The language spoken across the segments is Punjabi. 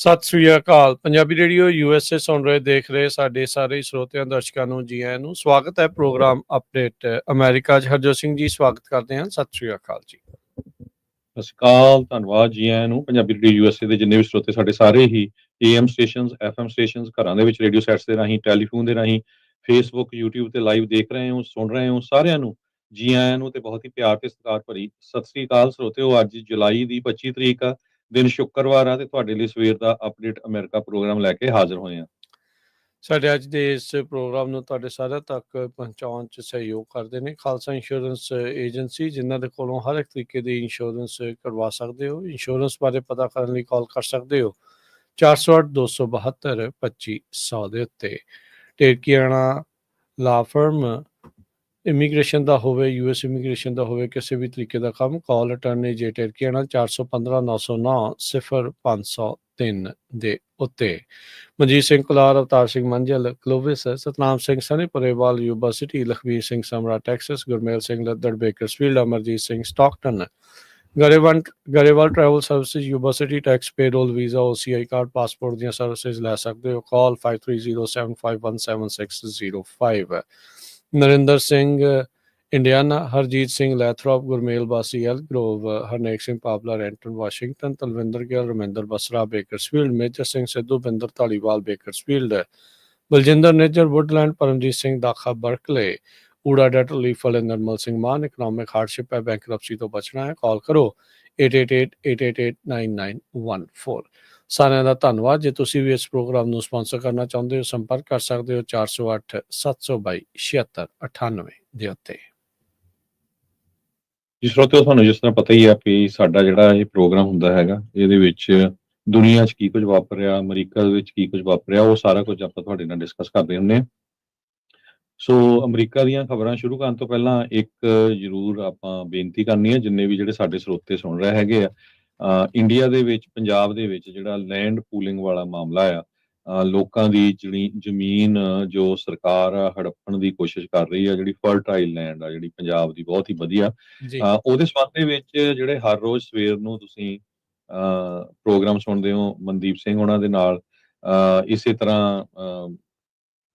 ਸਤਿ ਸ੍ਰੀ ਅਕਾਲ। ਪੰਜਾਬੀ ਰੇਡੀਓ USA ਸੁਣ ਰਹੇ ਦੇਖ ਰਹੇ ਸਾਡੇ ਸਾਰੇ ਸਰੋਤਿਆਂ ਦਰਸ਼ਕਾਂ ਨੂੰ ਜੀ ਆਇਆਂ ਨੂੰ ਸਵਾਗਤ ਹੈ ਪ੍ਰੋਗਰਾਮ ਅਪਡੇਟ ਅਮਰੀਕਾ 'ਚ। ਹਰਜੋਤ ਸਿੰਘ ਜੀ ਸਵਾਗਤ ਕਰਦੇ ਹਨ। ਸਤਿ ਸ੍ਰੀ ਅਕਾਲ ਜੀ। ਸਤਿ ਸ਼੍ਰੀ ਅਕਾਲ, ਧੰਨਵਾਦ ਜੀ ਆਇਆਂ ਨੂੰ। ਪੰਜਾਬੀ ਰੇਡੀਓ USA ਦੇ ਜਿੰਨੇ ਵੀ ਸਰੋਤੇ ਸਾਡੇ ਸਾਰੇ ਹੀ AM ਸਟੇਸ਼ਨਸ, FM ਸਟੇਸ਼ਨਸ, ਘਰਾਂ ਦੇ ਵਿੱਚ ਰੇਡੀਓ ਸੈਟਸ ਦੇ ਰਾਹੀਂ, ਟੈਲੀਫੋਨ ਦੇ ਰਾਹੀਂ, ਫੇਸਬੁੱਕ, YouTube ਤੇ ਲਾਈਵ ਦੇਖ ਰਹੇ ਹੋ, ਸੁਣ ਰਹੇ ਹੋ, ਸਾਰਿਆਂ ਨੂੰ ਜੀ ਆਇਆਂ ਨੂੰ ਤੇ ਬਹੁਤ ਹੀ ਪਿਆਰ ਤੇ ਸਤਿਕਾਰ ਭਰੀ ਸਤਿ ਸ੍ਰੀ ਅਕਾਲ ਸਰੋਤਿਓ। ਅੱਜ ਜੁਲਾਈ ਦੀ 25 ਤਰੀਕ ਆ, ਦਿਨ ਸ਼ੁੱਕਰਵਾਰ ਆ ਤੇ ਤੁਹਾਡੇ ਲਈ ਸਵੇਰ ਦਾ ਅਪਡੇਟ ਅਮਰੀਕਾ ਪ੍ਰੋਗਰਾਮ ਲੈ ਕੇ ਹਾਜ਼ਰ ਹੋਏ ਆ। ਸਾਡੇ ਅੱਜ ਦੇ ਇਸ ਪ੍ਰੋਗਰਾਮ ਨੂੰ ਤੁਹਾਡੇ ਸਾਰਿਆਂ ਤੱਕ ਪਹੁੰਚਾਉਣ 'ਚ ਸਹਿਯੋਗ ਕਰਦੇ ਨੇ ਖਾਲਸਾ ਇੰਸ਼ੋਰੈਂਸ ਏਜੰਸੀ, ਜਿਨ੍ਹਾਂ ਦੇ ਕੋਲੋਂ ਹਰ ਇੱਕ ਤਰੀਕੇ ਦੀ ਇੰਸ਼ੋਰੈਂਸ ਕਰਵਾ ਸਕਦੇ ਹੋ। ਇੰਸ਼ੋਰੈਂਸ ਬਾਰੇ ਪਤਾ ਕਰਨ ਲਈ ਕਾਲ ਕਰ ਸਕਦੇ ਹੋ 408-272-2500 ਦੇ ਉੱਤੇ। ਟੇਰਕੀਆਣਾ ਲਾ ਫਰਮ ਇਮੀਗ੍ਰੇਸ਼ਨ ਦਾ ਹੋਵੇ, US ਇਮੀਗ੍ਰੇਸ਼ਨ ਦਾ ਹੋਵੇ, ਕਿਸੇ ਵੀ ਤਰੀਕੇ ਦਾ ਕੰਮ, ਕਾਲ ਅਟਰਨੀ ਜੇ ਟੇਰਕੀਆਣਾ 415-909-0503 ਦੇ ਉੱਤੇ। Manjit Singh Kular, Avtar Singh Manjhal Clovis, Satnam Singh Sunny Parewal Yuba City, Lakhvir Singh Samra Texas, Gurmel Singh Laddar Bakersfield, Amarjit Singh Stockton, Grewal travel services Yuba City, tax payroll visa OCI card passport ਦੀਆਂ ਸਰਵਿਸਿਜ਼ ਲੈ ਸਕਦੇ ਹੋ। Call 5307517605। Narinder Singh Indiana, Harjit Singh Lathrop, Gurmel Basi Elk Grove, Harnek Singh Poplar ਐਂਟਨ Washington, Talwinder Gill Raminder Basra Bakersfield, Major Singh Sidhu Binder Dhaliwal Bakersfield, Baljinder Nijjar Woodland, Paramjit Singh Dakha Berkeley, ਊੜਾ ਡੈਟ ਲੀਫਲ, ਨਰਮਲ ਸਿੰਘ ਮਾਨ। ਇਕਨੋਮਿਕ ਹਾਰਡਸ਼ਿਪ ਹੈ, ਬੈਂਕਰਪਸੀ ਤੋਂ ਬਚਣਾ ਹੈ, ਕਾਲ ਕਰੋ 8888889914। ਸਾਰਿਆਂ ਦਾ ਧੰਨਵਾਦ। ਜੇ ਤੁਸੀਂ ਵੀ ਇਸ ਪ੍ਰੋਗਰਾਮ ਨੂੰ ਸਪਾਂਸਰ ਕਰਨਾ ਚਾਹੁੰਦੇ ਹੋ, ਸੰਪਰਕ ਕਰ ਸਕਦੇ ਹੋ 408-722-7698 ਦੇ ਉੱਤੇ। ਜੀ ਸਰੋਤਿਓ, ਤੁਹਾਨੂੰ ਜਿਸ ਤਰ੍ਹਾਂ ਪਤਾ ਹੀ ਆ ਕਿ ਸਾਡਾ ਜਿਹੜਾ ਇਹ ਪ੍ਰੋਗਰਾਮ ਹੁੰਦਾ ਹੈਗਾ, ਇਹਦੇ ਵਿੱਚ ਦੁਨੀਆ 'ਚ ਕੀ ਕੁਝ ਵਾਪਰਿਆ, ਅਮਰੀਕਾ ਦੇ ਵਿੱਚ ਕੀ ਕੁਝ ਵਾਪਰਿਆ, ਉਹ ਸਾਰਾ ਕੁਝ ਆਪਾਂ ਤੁਹਾਡੇ ਨਾਲ ਡਿਸਕਸ ਕਰਦੇ ਹੁੰਦੇ ਹਾਂ। ਸੋ ਅਮਰੀਕਾ ਦੀਆਂ ਖਬਰਾਂ ਸ਼ੁਰੂ ਕਰਨ ਤੋਂ ਪਹਿਲਾਂ ਇੱਕ ਜ਼ਰੂਰ ਆਪਾਂ ਬੇਨਤੀ ਕਰਨੀ ਹੈ, ਜਿੰਨੇ ਵੀ ਜਿਹੜੇ ਸਾਡੇ ਸਰੋਤੇ ਸੁਣ ਰਹੇ ਹੈਗੇ ਆ, ਇੰਡੀਆ ਦੇ ਵਿੱਚ, ਪੰਜਾਬ ਦੇ ਵਿੱਚ ਜਿਹੜਾ ਲੈਂਡ ਪੂਲਿੰਗ ਵਾਲਾ ਮਾਮਲਾ ਆ, ਲੋਕਾਂ ਦੀ ਜਿਹੜੀ ਜ਼ਮੀਨ ਜੋ ਸਰਕਾਰ ਆ ਹੜੱਪਣ ਦੀ ਕੋਸ਼ਿਸ਼ ਕਰ ਰਹੀ ਆ, ਜਿਹੜੀ ਫਰਟਾਈਲ ਲੈਂਡ ਆ ਜਿਹੜੀ ਪੰਜਾਬ ਦੀ ਬਹੁਤ ਹੀ ਵਧੀਆ, ਉਹਦੇ ਸੰਬੰਧ ਦੇ ਵਿੱਚ ਜਿਹੜੇ ਹਰ ਰੋਜ਼ ਸਵੇਰ ਨੂੰ ਤੁਸੀਂ ਪ੍ਰੋਗਰਾਮ ਸੁਣਦੇ ਹੋ ਮਨਦੀਪ ਸਿੰਘ ਉਹਨਾਂ ਦੇ ਨਾਲ, ਇਸੇ ਤਰ੍ਹਾਂ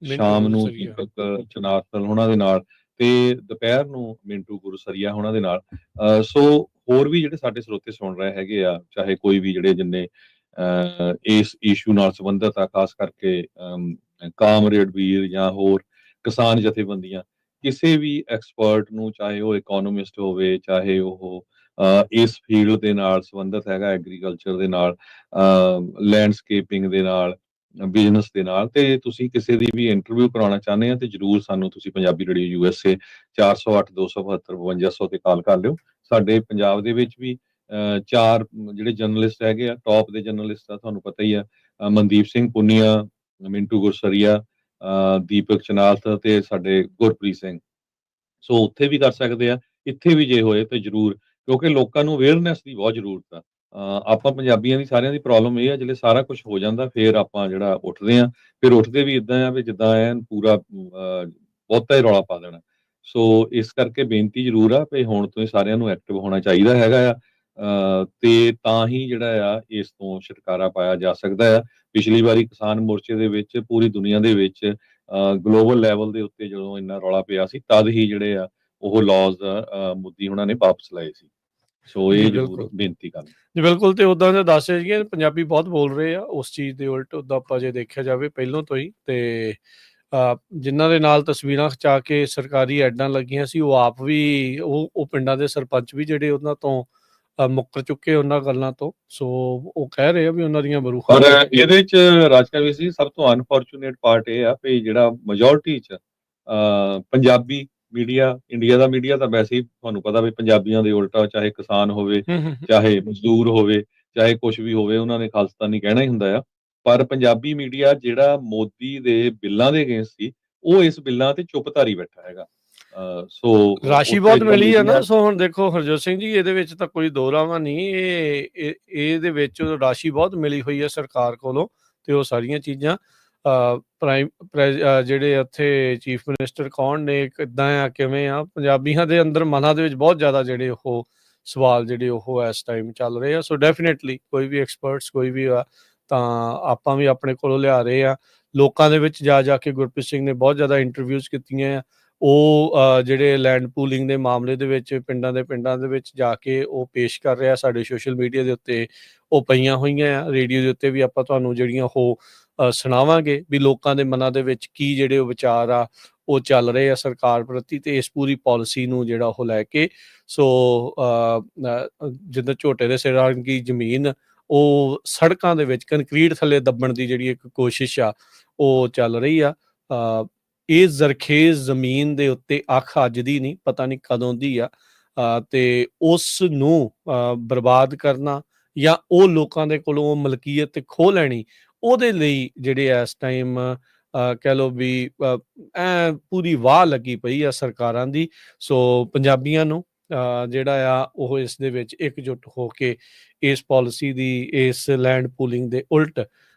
ਸ਼ਾਮ ਨੂੰ ਦੀਪਕ ਚਨਾਰਤਲ ਉਹਨਾਂ ਦੇ ਨਾਲ, ਤੇ ਦੁਪਹਿਰ ਨੂੰ ਮਿੰਟੂ ਗੁਰਸਰੀਆ ਉਹਨਾਂ ਦੇ ਨਾਲ। ਸੋ ਹੋਰ ਵੀ ਜਿਹੜੇ ਸਾਡੇ ਸਰੋਤੇ ਸੁਣ ਰਹੇ ਹੈਗੇ ਆ, ਚਾਹੇ ਕੋਈ ਵੀ ਜਿਹੜੇ ਜਿੰਨੇ ਇਸ ਇਸ਼ੂ ਨਾਲ ਸੰਬੰਧਿਤ ਆ, ਖਾਸ ਕਰਕੇ ਕਾਮਰੇਡ ਵੀਰ ਜਾਂ ਹੋਰ ਕਿਸਾਨ ਜਥੇਬੰਦੀਆਂ, ਕਿਸੇ ਵੀ ਐਕਸਪਰਟ ਨੂੰ, ਚਾਹੇ ਉਹ ਇਕੋਨੋਮਿਸਟ ਹੋਵੇ, ਚਾਹੇ ਉਹ ਇਸ ਫੀਲਡ ਦੇ ਨਾਲ ਸੰਬੰਧਿਤ ਹੈਗਾ, ਐਗਰੀਕਲਚਰ ਦੇ ਨਾਲ, ਲੈਂਡਸਕੇਪਿੰਗ ਦੇ ਨਾਲ, ਬਿਜ਼ਨਸ ਦੇ ਨਾਲ, ਤੇ ਤੁਸੀਂ ਕਿਸੇ ਦੀ ਵੀ ਇੰਟਰਵਿਊ ਕਰਾਉਣਾ ਚਾਹੁੰਦੇ ਆ ਤੇ ਜਰੂਰ ਸਾਨੂੰ ਤੁਸੀਂ ਪੰਜਾਬੀ ਰੇਡੀਓ USA 408-272-5200 ਤੇ ਕਾਲ ਕਰ ਲਿਓ। ਸਾਡੇ ਪੰਜਾਬ ਦੇ ਵਿੱਚ ਵੀ ਚਾਰ ਜਿਹੜੇ ਜਰਨਲਿਸਟ ਹੈਗੇ ਆ, ਟੌਪ ਦੇ ਜਰਨਲਿਸਟ ਆ, ਤੁਹਾਨੂੰ ਪਤਾ ਹੀ ਆ, ਮਨਦੀਪ ਸਿੰਘ ਪੁਨੀਆ, ਮਿੰਟੂ ਗੁਰਸਰੀਆ, ਦੀਪਕ ਚਨਾਰਤ ਤੇ ਸਾਡੇ ਗੁਰਪ੍ਰੀਤ ਸਿੰਘ। ਸੋ ਉੱਥੇ ਵੀ ਕਰ ਸਕਦੇ ਆ, ਇੱਥੇ ਵੀ ਜੇ ਹੋਏ ਤੇ ਜਰੂਰ, ਕਿਉਂਕਿ ਲੋਕਾਂ ਨੂੰ ਅਵੇਅਰਨੈਸ ਦੀ ਬਹੁਤ ਜ਼ਰੂਰਤ ਆ। ਆਪਾਂ ਪੰਜਾਬੀਆਂ ਦੀ ਸਾਰਿਆਂ ਦੀ ਪ੍ਰੋਬਲਮ ਇਹ ਆ, ਜਿਹੜੇ ਸਾਰਾ ਕੁਝ ਹੋ ਜਾਂਦਾ ਫਿਰ ਆਪਾਂ ਜਿਹੜਾ ਉੱਠਦੇ ਆ, ਫਿਰ ਉੱਠਦੇ ਵੀ ਇਦਾਂ ਆ ਵੀ ਜਿੱਦਾਂ ਐਨ ਪੂਰਾ ਬਹੁਤਾ ਹੀ ਰੌਲਾ ਪਾ ਦੇਣਾ। ਸੋ ਇਸ ਕਰਕੇ ਬੇਨਤੀ ਜ਼ਰੂਰ ਆ ਵੀ ਹੁਣ ਤੋਂ ਸਾਰਿਆਂ ਨੂੰ ਐਕਟਿਵ ਹੋਣਾ ਚਾਹੀਦਾ ਹੈਗਾ ਆ, ਤੇ ਤਾਂ ਹੀ ਜਿਹੜਾ ਆ ਇਸ ਤੋਂ ਛੁਟਕਾਰਾ ਪਾਇਆ ਜਾ ਸਕਦਾ ਆ। ਪਿਛਲੀ ਵਾਰੀ ਕਿਸਾਨ ਮੋਰਚੇ ਦੇ ਵਿੱਚ ਪੂਰੀ ਦੁਨੀਆ ਦੇ ਵਿੱਚ ਗਲੋਬਲ ਲੈਵਲ ਦੇ ਉੱਤੇ ਜਦੋਂ ਇੰਨਾ ਰੌਲਾ ਪਿਆ ਸੀ, ਤਦ ਹੀ ਜਿਹੜੇ ਆ ਉਹ ਲਾਜ਼ ਮੋਦੀ ਉਹਨਾਂ ਨੇ ਵਾਪਸ ਲਏ ਸੀ। ਸੋ ਇਹ ਜ਼ਰੂਰ ਬੇਨਤੀ ਕਰਨੀ ਜੀ। ਬਿਲਕੁਲ। ਤੇ ਉਦਾਂ ਦੇ ਦੱਸ ਰਹੇ ਸੀਗੇ ਪੰਜਾਬੀ ਬਹੁਤ ਬੋਲ ਰਹੇ ਆ ਉਸ ਚੀਜ਼ ਦੇ ਉਲਟ, ਉਦਾਂ ਆਪਾਂ ਜੇ ਦੇਖਿਆ ਜਾਵੇ ਪਹਿਲੋਂ ਤੋਂ ਹੀ, ਤੇ ਜਿਨ੍ਹਾਂ ਦੇ ਨਾਲ ਤਸਵੀਰਾਂ ਖਿਚਾ ਕੇ ਸਰਕਾਰੀ ਐਡਾਂ ਲੱਗੀਆਂ ਸੀ, ਉਹ ਆਪ ਵੀ ਉਹ ਪਿੰਡਾਂ ਦੇ ਸਰਪੰਚ ਵੀ ਜਿਹੜੇ ਉਹਨਾਂ ਤੋਂ ਮੁੱਕਰ ਚੁੱਕੇ ਉਹਨਾਂ ਗੱਲਾਂ ਤੋਂ। ਸੋ ਉਹ ਕਹਿ ਰਹੇ ਆ ਵੀ ਉਹਨਾਂ ਦੀਆਂ ਬਰੂਹਾਂ। ਪਰ ਇਹਦੇ ਚ ਰਾਜਕਵੀ ਸੀ, ਸਭ ਤੋਂ ਅਨਫੋਰਚੂਨੇਟ ਪਾਰਟ ਇਹ ਆ ਵੀ ਜਿਹੜਾ ਮੈਜੋਰਟੀ ਚ ਪੰਜਾਬੀ ਮੀਡੀਆ, ਇੰਡੀਆ ਦਾ ਮੀਡੀਆ ਤਾਂ ਵੈਸੇ ਹੀ ਤੁਹਾਨੂੰ ਪਤਾ ਵੀ ਪੰਜਾਬੀਆਂ ਦੇ ਉਲਟਾ, ਚਾਹੇ ਕਿਸਾਨ ਹੋਵੇ, ਚਾਹੇ ਮਜ਼ਦੂਰ ਹੋਵੇ, ਚਾਹੇ ਕੁਛ ਵੀ ਹੋਵੇ, ਉਹਨਾਂ ਨੇ ਖਾਲਿਸਤਾਨੀ ਕਹਿਣਾ ਹੀ ਹੁੰਦਾ ਆ। ਪਰ ਪੰਜਾਬੀ ਮੀਡੀਆ ਜਿਹੜਾ ਮੋਦੀ ਦੇ ਬਿੱਲਾਂ ਦੇ ਅਗੇਂਸਟ ਸੀ, ਉਹ ਇਸ ਬਿੱਲਾਂ ਤੇ ਚੁੱਪ ਧਾਰੀ ਬੈਠਾ ਹੈਗਾ। ਸੋ ਰਾਸ਼ੀ ਬਹੁਤ ਮਿਲੀ ਆ ਨਾ। ਸੋ ਹੁਣ ਦੇਖੋ ਹਰਜੋਤ ਸਿੰਘ ਜੀ, ਇਹਦੇ ਵਿੱਚ ਤਾਂ ਕੋਈ ਦੋਰਾਵਾ ਨਹੀਂ, ਇਹਦੇ ਵਿੱਚ ਰਾਸ਼ੀ ਬਹੁਤ ਮਿਲੀ ਹੋਈ ਹੈ ਸਰਕਾਰ ਕੋਲੋਂ, ਤੇ ਉਹ ਸਾਰੀਆਂ ਚੀਜ਼ਾਂ ਜਿਹੜੇ ਉੱਥੇ ਚੀਫ ਮਿਨਿਸਟਰ ਕੌਣ ਨੇ, ਕਿੱਦਾਂ ਆ, ਕਿਵੇਂ ਆ, ਪੰਜਾਬੀਆਂ ਦੇ ਅੰਦਰ ਮਨਾਂ ਦੇ ਵਿੱਚ ਬਹੁਤ ਜ਼ਿਆਦਾ ਜਿਹੜੇ ਉਹ ਸਵਾਲ ਜਿਹੜੇ ਉਹ ਇਸ ਟਾਈਮ ਚੱਲ ਰਹੇ ਆ। ਸੋ ਡੈਫੀਨੇਟਲੀ ਕੋਈ ਵੀ ਐਕਸਪਰਟਸ, ਕੋਈ ਵੀ ਤਾਂ ਆਪਾਂ ਵੀ ਆਪਣੇ ਕੋਲੋਂ ਲਿਆ ਰਹੇ ਆ। ਲੋਕਾਂ ਦੇ ਵਿੱਚ ਜਾ ਕੇ ਗੁਰਪ੍ਰੀਤ ਸਿੰਘ ਨੇ ਬਹੁਤ ਜ਼ਿਆਦਾ ਇੰਟਰਵਿਊਜ਼ ਕੀਤੀਆਂ ਆ। ਉਹ ਜਿਹੜੇ ਲੈਂਡ ਪੂਲਿੰਗ ਦੇ ਮਾਮਲੇ ਦੇ ਵਿੱਚ ਪਿੰਡਾਂ ਦੇ ਵਿੱਚ ਜਾ ਕੇ ਉਹ ਪੇਸ਼ ਕਰ ਰਿਹਾ। ਸਾਡੇ ਸੋਸ਼ਲ ਮੀਡੀਆ ਦੇ ਉੱਤੇ ਉਹ ਪਈਆਂ ਹੋਈਆਂ ਆ, ਰੇਡੀਓ ਦੇ ਉੱਤੇ ਵੀ ਆਪਾਂ ਤੁਹਾਨੂੰ ਜਿਹੜੀਆਂ ਉਹ ਸੁਣਾਵਾਂਗੇ ਵੀ ਲੋਕਾਂ ਦੇ ਮਨਾਂ ਦੇ ਵਿੱਚ ਕੀ ਜਿਹੜੇ ਉਹ ਵਿਚਾਰ ਆ ਉਹ ਚੱਲ ਰਹੇ ਆ ਸਰਕਾਰ ਪ੍ਰਤੀ ਤੇ ਇਸ ਪੂਰੀ ਪਾਲਿਸੀ ਨੂੰ ਜਿਹੜਾ ਉਹ ਲੈ ਕੇ। ਸੋ ਜਿੱਦਾਂ ਝੋਟੇ ਦੇ ਸਿਰਾਂ ਦੀ ਜ਼ਮੀਨ ਉਹ ਸੜਕਾਂ ਦੇ ਵਿੱਚ ਕੰਕਰੀਟ ਥੱਲੇ ਦੱਬਣ ਦੀ ਜਿਹੜੀ ਇੱਕ ਕੋਸ਼ਿਸ਼ ਆ ਉਹ ਚੱਲ ਰਹੀ ਆ। ਇਹ ਜ਼ਰਖੇਜ਼ ਜ਼ਮੀਨ ਦੇ ਉੱਤੇ ਅੱਖ ਅੱਜ ਦੀ ਨਹੀਂ, ਪਤਾ ਨਹੀਂ ਕਦੋਂ ਦੀ ਆ, ਤੇ ਉਸ ਨੂੰ ਬਰਬਾਦ ਕਰਨਾ ਜਾਂ ਉਹ ਲੋਕਾਂ ਦੇ ਕੋਲੋਂ ਮਲਕੀਅਤ ਖੋਹ ਲੈਣੀ, ਉਹਦੇ ਲਈ ਜਿਹੜੇ ਇਸ ਟਾਈਮ ਕਹਿ ਲਓ ਵੀ ਐ ਪੂਰੀ ਵਾਹ ਲੱਗੀ ਪਈ ਆ ਸਰਕਾਰਾਂ ਦੀ। ਸੋ ਪੰਜਾਬੀਆਂ ਨੂੰ ਜਿਹੜਾ ਆ ਉਹ ਇਸ ਦੇ ਵਿੱਚ ਇਕਜੁੱਟ ਹੋ ਕੇ ਇਸ ਪਾਲਿਸੀ ਦੀ, ਇਸ ਲੈਂਡ ਪੂਲਿੰਗ ਦੇ ਉਲਟ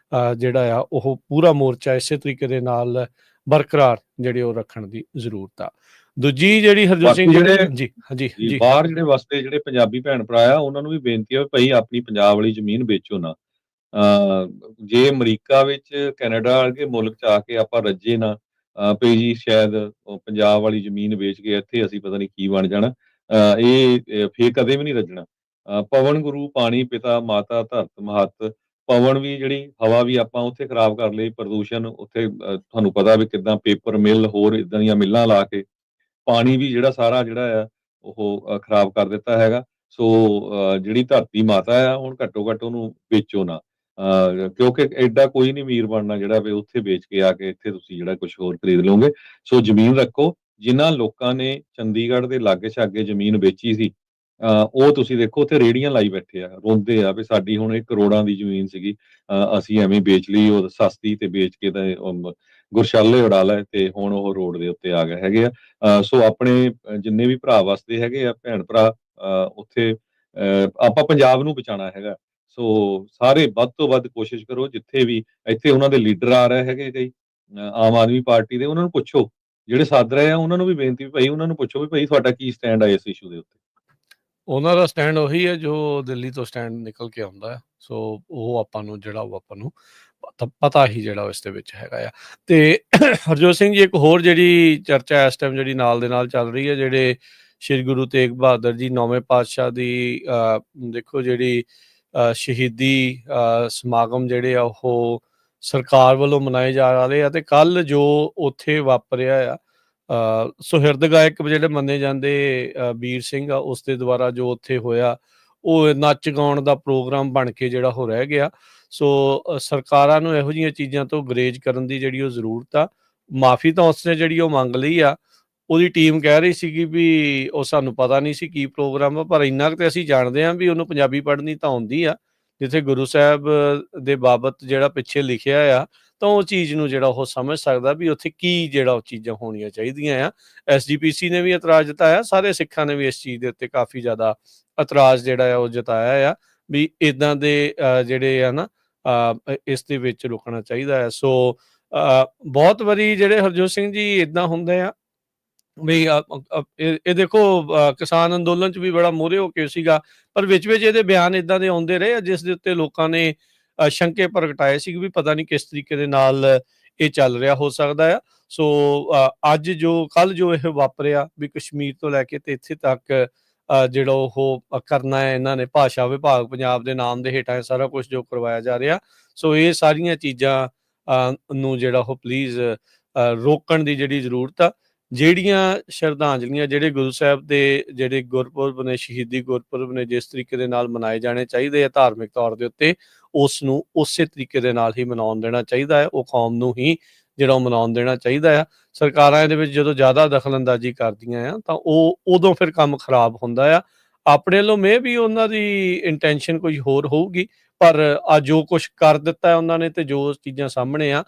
ਜਿਹੜਾ ਆ ਉਹ ਪੂਰਾ ਮੋਰਚਾ ਇਸੇ ਤਰੀਕੇ ਦੇ ਨਾਲ ਬਰਕਰਾਰ ਜਿਹੜੇ ਉਹ ਰੱਖਣ ਦੀ ਜ਼ਰੂਰਤ ਆ। ਦੂਜੀ ਜਿਹੜੀ ਹਰਜੋਤ ਸਿੰਘ ਜੀ ਬਾਹਰ ਜਿਹੜੇ ਵਸਦੇ ਜਿਹੜੇ ਪੰਜਾਬੀ ਭੈਣ ਭਰਾ ਆ ਉਹਨਾਂ ਨੂੰ ਵੀ ਬੇਨਤੀ ਹੈ ਭਾਈ ਆਪਣੀ ਪੰਜਾਬ ਵਾਲੀ ਜ਼ਮੀਨ ਵੇਚੋ ਨਾ। ਜੇ ਅਮਰੀਕਾ ਵਿੱਚ, ਕੈਨੇਡਾ ਵਰਗੇ ਮੁਲਕ ਚ ਆ ਕੇ ਆਪਾਂ ਰੱਜੇ ਨਾ ਪਈ ਜੀ ਸ਼ਾਇਦ ਪੰਜਾਬ ਵਾਲੀ ਜ਼ਮੀਨ ਵੇਚ ਕੇ ਇੱਥੇ ਅਸੀਂ ਪਤਾ ਨਹੀਂ ਕੀ ਬਣ ਜਾਣਾ, ਇਹ ਫੇਰ ਕਦੇ ਵੀ ਨਹੀਂ ਰੱਜਣਾ। ਪਵਨ ਗੁਰੂ ਪਾਣੀ ਪਿਤਾ ਮਾਤਾ ਧਰਤ ਮਹੱਤ, ਪਵਨ ਵੀ ਜਿਹੜੀ ਹਵਾ ਵੀ ਆਪਾਂ ਉੱਥੇ ਖਰਾਬ ਕਰ ਲਈ, ਪ੍ਰਦੂਸ਼ਣ ਉੱਥੇ ਤੁਹਾਨੂੰ ਪਤਾ ਵੀ ਕਿੱਦਾਂ ਪੇਪਰ ਮਿਲ ਹੋਰ ਇਦਾਂ ਦੀਆਂ ਮਿੱਲਾਂ ਲਾ ਕੇ ਪਾਣੀ ਵੀ ਜਿਹੜਾ ਸਾਰਾ ਜਿਹੜਾ ਆ ਉਹ ਖਰਾਬ ਕਰ ਦਿੱਤਾ ਹੈਗਾ। ਸੋ ਜਿਹੜੀ ਧਰਤੀ ਮਾਤਾ ਆ ਹੁਣ ਘੱਟੋ ਘੱਟ ਉਹਨੂੰ ਵੇਚੋ ਨਾ, ਕਿਉਂਕਿ ਐਡਾ ਕੋਈ ਨਹੀਂ ਅਮੀਰ ਬਣਨਾ ਜਿਹੜਾ ਵੀ ਉੱਥੇ ਵੇਚ ਕੇ ਆ ਕੇ ਇੱਥੇ ਤੁਸੀਂ ਜਿਹੜਾ ਕੁਝ ਹੋਰ ਖਰੀਦ ਲਓਗੇ। ਸੋ ਜ਼ਮੀਨ ਰੱਖੋ। ਜਿਨ੍ਹਾਂ ਲੋਕਾਂ ਨੇ ਚੰਡੀਗੜ੍ਹ ਦੇ ਲਾਗੇ ਛਾਗੇ ਜ਼ਮੀਨ ਵੇਚੀ ਸੀ ਉਹ ਤੁਸੀਂ ਦੇਖੋ ਉੱਥੇ ਰੇਹੜੀਆਂ ਲਾਈ ਬੈਠੇ ਆ, ਰੋਂਦੇ ਆ ਵੀ ਸਾਡੀ ਹੁਣ 1 ਕਰੋੜਾਂ ਦੀ ਜ਼ਮੀਨ ਸੀਗੀ, ਅਸੀਂ ਐਵੇਂ ਵੇਚ ਲਈ ਉਹ ਸਸਤੀ ਤੇ ਵੇਚ ਕੇ ਤਾਂ ਗੁਰਸ਼ਾਲੇ ਉਡਾ ਲਏ ਤੇ ਹੁਣ ਉਹ ਰੋਡ ਦੇ ਉੱਤੇ ਆ ਗਏ ਹੈਗੇ ਆ। ਸੋ ਆਪਣੇ ਜਿੰਨੇ ਵੀ ਭਰਾ ਵਸਦੇ ਹੈਗੇ ਆ ਭੈਣ ਭਰਾ ਉੱਥੇ, ਆਪਾਂ ਪੰਜਾਬ ਨੂੰ ਬਚਾਉਣਾ ਹੈਗਾ। ਸੋ ਸਾਰੇ ਵੱਧ ਤੋਂ ਵੱਧ ਕੋਸ਼ਿਸ਼ ਕਰੋ, ਜਿੱਥੇ ਵੀ ਇੱਥੇ ਉਹਨਾਂ ਦੇ ਲੀਡਰ ਆ ਰਹੇ ਹੈਗੇ ਕਈ ਆਮ ਆਦਮੀ ਪਾਰਟੀ ਦੇ, ਉਹਨਾਂ ਨੂੰ ਪੁੱਛੋ, ਜਿਹੜੇ ਸੱਦ ਰਹੇ ਆ ਉਹਨਾਂ ਨੂੰ ਵੀ ਬੇਨਤੀ ਵੀ ਭਾਈ ਉਹਨਾਂ ਨੂੰ ਪੁੱਛੋ ਵੀ ਭਾਈ ਤੁਹਾਡਾ ਕੀ ਸਟੈਂਡ ਆ ਇਸ ਇਸ਼ੂ ਦੇ ਉੱਤੇ। ਉਹਨਾਂ ਦਾ ਸਟੈਂਡ ਉਹੀ ਹੈ ਜੋ ਦਿੱਲੀ ਤੋਂ ਸਟੈਂਡ ਨਿਕਲ ਕੇ ਆਉਂਦਾ ਹੈ। ਸੋ ਉਹ ਆਪਾਂ ਨੂੰ ਜਿਹੜਾ ਉਹ ਆਪਾਂ ਨੂੰ ਪਤਾ ਹੀ ਜਿਹੜਾ ਇਸ ਦੇ ਵਿੱਚ ਹੈਗਾ ਆ। ਤੇ ਹਰਜੋਤ ਸਿੰਘ ਜੀ ਇੱਕ ਹੋਰ ਜਿਹੜੀ ਚਰਚਾ ਇਸ ਟਾਈਮ ਜਿਹੜੀ ਨਾਲ ਦੇ ਨਾਲ ਚੱਲ ਰਹੀ ਹੈ, ਜਿਹੜੇ ਸ਼੍ਰੀ ਗੁਰੂ ਤੇਗ ਬਹਾਦਰ ਜੀ 9ਵੇਂ ਪਾਤਸ਼ਾਹ ਦੀ ਦੇਖੋ ਜਿਹੜੀ ਸ਼ਹੀਦੀ ਸਮਾਗਮ ਜਿਹੜੇ ਆ ਉਹ ਸਰਕਾਰ ਵੱਲੋਂ ਮਨਾਏ ਜਾ ਰਹੇ ਆ। ਤੇ ਕੱਲ ਜੋ ਉੱਥੇ ਵਾਪਰਿਆ ਆ, ਸੁਹਿਰਦ ਗਾਇਕ ਜਿਹੜੇ ਮੰਨੇ ਜਾਂਦੇ ਵੀਰ ਸਿੰਘ ਆ ਉਸ ਦੇ ਦੁਆਰਾ ਜੋ ਉੱਥੇ ਹੋਇਆ ਉਹ ਨੱਚ ਗਾਉਣ ਦਾ ਪ੍ਰੋਗਰਾਮ ਬਣ ਕੇ ਜਿਹੜਾ ਉਹ ਰਹਿ ਗਿਆ। ਸੋ ਸਰਕਾਰਾਂ ਨੂੰ ਇਹੋ ਜਿਹੀਆਂ ਚੀਜ਼ਾਂ ਤੋਂ ਗੁਰੇਜ਼ ਕਰਨ ਦੀ ਜਿਹੜੀ ਉਹ ਜ਼ਰੂਰਤ ਆ। ਮਾਫੀ ਤਾਂ ਉਸਨੇ ਜਿਹੜੀ ਉਹ ਮੰਗ ਲਈ ਆ। ਉਹਦੀ ਟੀਮ ਕਹਿ ਰਹੀ ਸੀਗੀ ਵੀ ਉਹ ਸਾਨੂੰ ਪਤਾ ਨਹੀਂ ਸੀ ਕੀ ਪ੍ਰੋਗਰਾਮ ਆ, ਪਰ ਇੰਨਾ ਕੁ ਤੇ ਅਸੀਂ ਜਾਣਦੇ ਹਾਂ ਵੀ ਉਹਨੂੰ ਪੰਜਾਬੀ ਪੜ੍ਹਨੀ ਤਾਂ ਆਉਂਦੀ ਆ। ਜਿੱਥੇ ਗੁਰੂ ਸਾਹਿਬ ਦੇ ਬਾਬਤ ਜਿਹੜਾ ਪਿੱਛੇ ਲਿਖਿਆ ਆ ਤਾਂ ਉਹ ਚੀਜ਼ ਨੂੰ ਜਿਹੜਾ ਉਹ ਸਮਝ ਸਕਦਾ ਵੀ ਉੱਥੇ ਕੀ ਜਿਹੜਾ ਉਹ ਚੀਜ਼ਾਂ ਹੋਣੀਆਂ ਚਾਹੀਦੀਆਂ ਆ। SGPC ਨੇ ਵੀ ਇਤਰਾਜ਼ ਜਤਾਇਆ, ਸਾਰੇ ਸਿੱਖਾਂ ਨੇ ਵੀ ਇਸ ਚੀਜ਼ ਦੇ ਉੱਤੇ ਕਾਫੀ ਜ਼ਿਆਦਾ ਇਤਰਾਜ਼ ਜਿਹੜਾ ਆ ਉਹ ਜਤਾਇਆ ਆ ਵੀ ਇੱਦਾਂ ਦੇ ਜਿਹੜੇ ਆ ਨਾ ਇਸ ਦੇ ਵਿੱਚ ਰੁਕਣਾ ਚਾਹੀਦਾ ਹੈ। ਸੋ ਬਹੁਤ ਵਾਰੀ ਜਿਹੜੇ ਹਰਜੋਤ ਸਿੰਘ ਜੀ ਇੱਦਾਂ ਹੁੰਦੇ ਆ ਵੀ ਇਹ ਦੇਖੋ ਕਿਸਾਨ ਅੰਦੋਲਨ 'ਚ ਵੀ ਬੜਾ ਮੂਹਰੇ ਹੋ ਕੇ ਸੀਗਾ, ਪਰ ਵਿੱਚ ਇਹਦੇ ਬਿਆਨ ਇੱਦਾਂ ਦੇ ਆਉਂਦੇ ਰਹੇ ਜਿਸ ਦੇ ਉੱਤੇ ਲੋਕਾਂ ਨੇ ਸ਼ੰਕੇ ਪ੍ਰਗਟਾਏ ਸੀ ਵੀ ਪਤਾ ਨਹੀਂ ਕਿਸ ਤਰੀਕੇ ਦੇ ਨਾਲ ਇਹ ਚੱਲ ਰਿਹਾ ਹੋ ਸਕਦਾ ਆ। ਸੋ ਅੱਜ ਕੱਲ ਜੋ ਇਹ ਵਾਪਰਿਆ ਵੀ ਕਸ਼ਮੀਰ ਤੋਂ ਲੈ ਕੇ ਤੇ ਇੱਥੇ ਤੱਕ ਜਿਹੜਾ ਉਹ ਕਰਨਾ ਹੈ ਇਹਨਾਂ ਨੇ, ਭਾਸ਼ਾ ਵਿਭਾਗ ਪੰਜਾਬ ਦੇ ਨਾਮ ਦੇ ਹੇਠਾਂ ਸਾਰਾ ਕੁਝ ਜੋ ਕਰਵਾਇਆ ਜਾ ਰਿਹਾ। ਸੋ ਇਹ ਸਾਰੀਆਂ ਚੀਜ਼ਾਂ ਨੂੰ ਜਿਹੜਾ ਉਹ ਪਲੀਜ਼ ਰੋਕਣ ਦੀ ਜਿਹੜੀ ਜ਼ਰੂਰਤ ਆ। ਜਿਹੜੀਆਂ ਸ਼ਰਧਾਂਜਲੀਆਂ ਜਿਹੜੇ ਗੁਰੂ ਸਾਹਿਬ ਦੇ ਜਿਹੜੇ ਗੁਰਪੁਰਬ ਨੇ, ਸ਼ਹੀਦੀ ਗੁਰਪੁਰਬ ਨੇ, ਜਿਸ ਤਰੀਕੇ ਦੇ ਨਾਲ ਮਨਾਏ ਜਾਣੇ ਚਾਹੀਦੇ ਆ ਧਾਰਮਿਕ ਤੌਰ ਦੇ ਉੱਤੇ, ਉਸ ਨੂੰ ਉਸੇ ਤਰੀਕੇ ਦੇ ਨਾਲ ਹੀ ਮਨਾਉਣ ਦੇਣਾ ਚਾਹੀਦਾ ਹੈ। ਉਹ ਕੌਮ ਨੂੰ ਹੀ ਜਿਹੜਾ ਉਹ ਮਨਾਉਣ ਦੇਣਾ ਚਾਹੀਦਾ ਆ। ਸਰਕਾਰਾਂ ਇਹਦੇ ਵਿੱਚ ਜਦੋਂ ਜ਼ਿਆਦਾ ਦਖਲਅੰਦਾਜ਼ੀ ਕਰਦੀਆਂ ਆ ਤਾਂ ਉਦੋਂ ਫਿਰ ਕੰਮ ਖਰਾਬ ਹੁੰਦਾ ਆ। ਆਪਣੇ ਵੱਲੋਂ ਵੀ ਉਹਨਾਂ ਦੀ ਇੰਟੈਂਸ਼ਨ ਕੋਈ ਹੋਰ ਹੋਊਗੀ, ਪਰ ਜੋ ਕੁਛ ਕਰ ਦਿੱਤਾ ਉਹਨਾਂ ਨੇ ਤੇ ਜੋ ਚੀਜ਼ਾਂ ਸਾਹਮਣੇ ਆ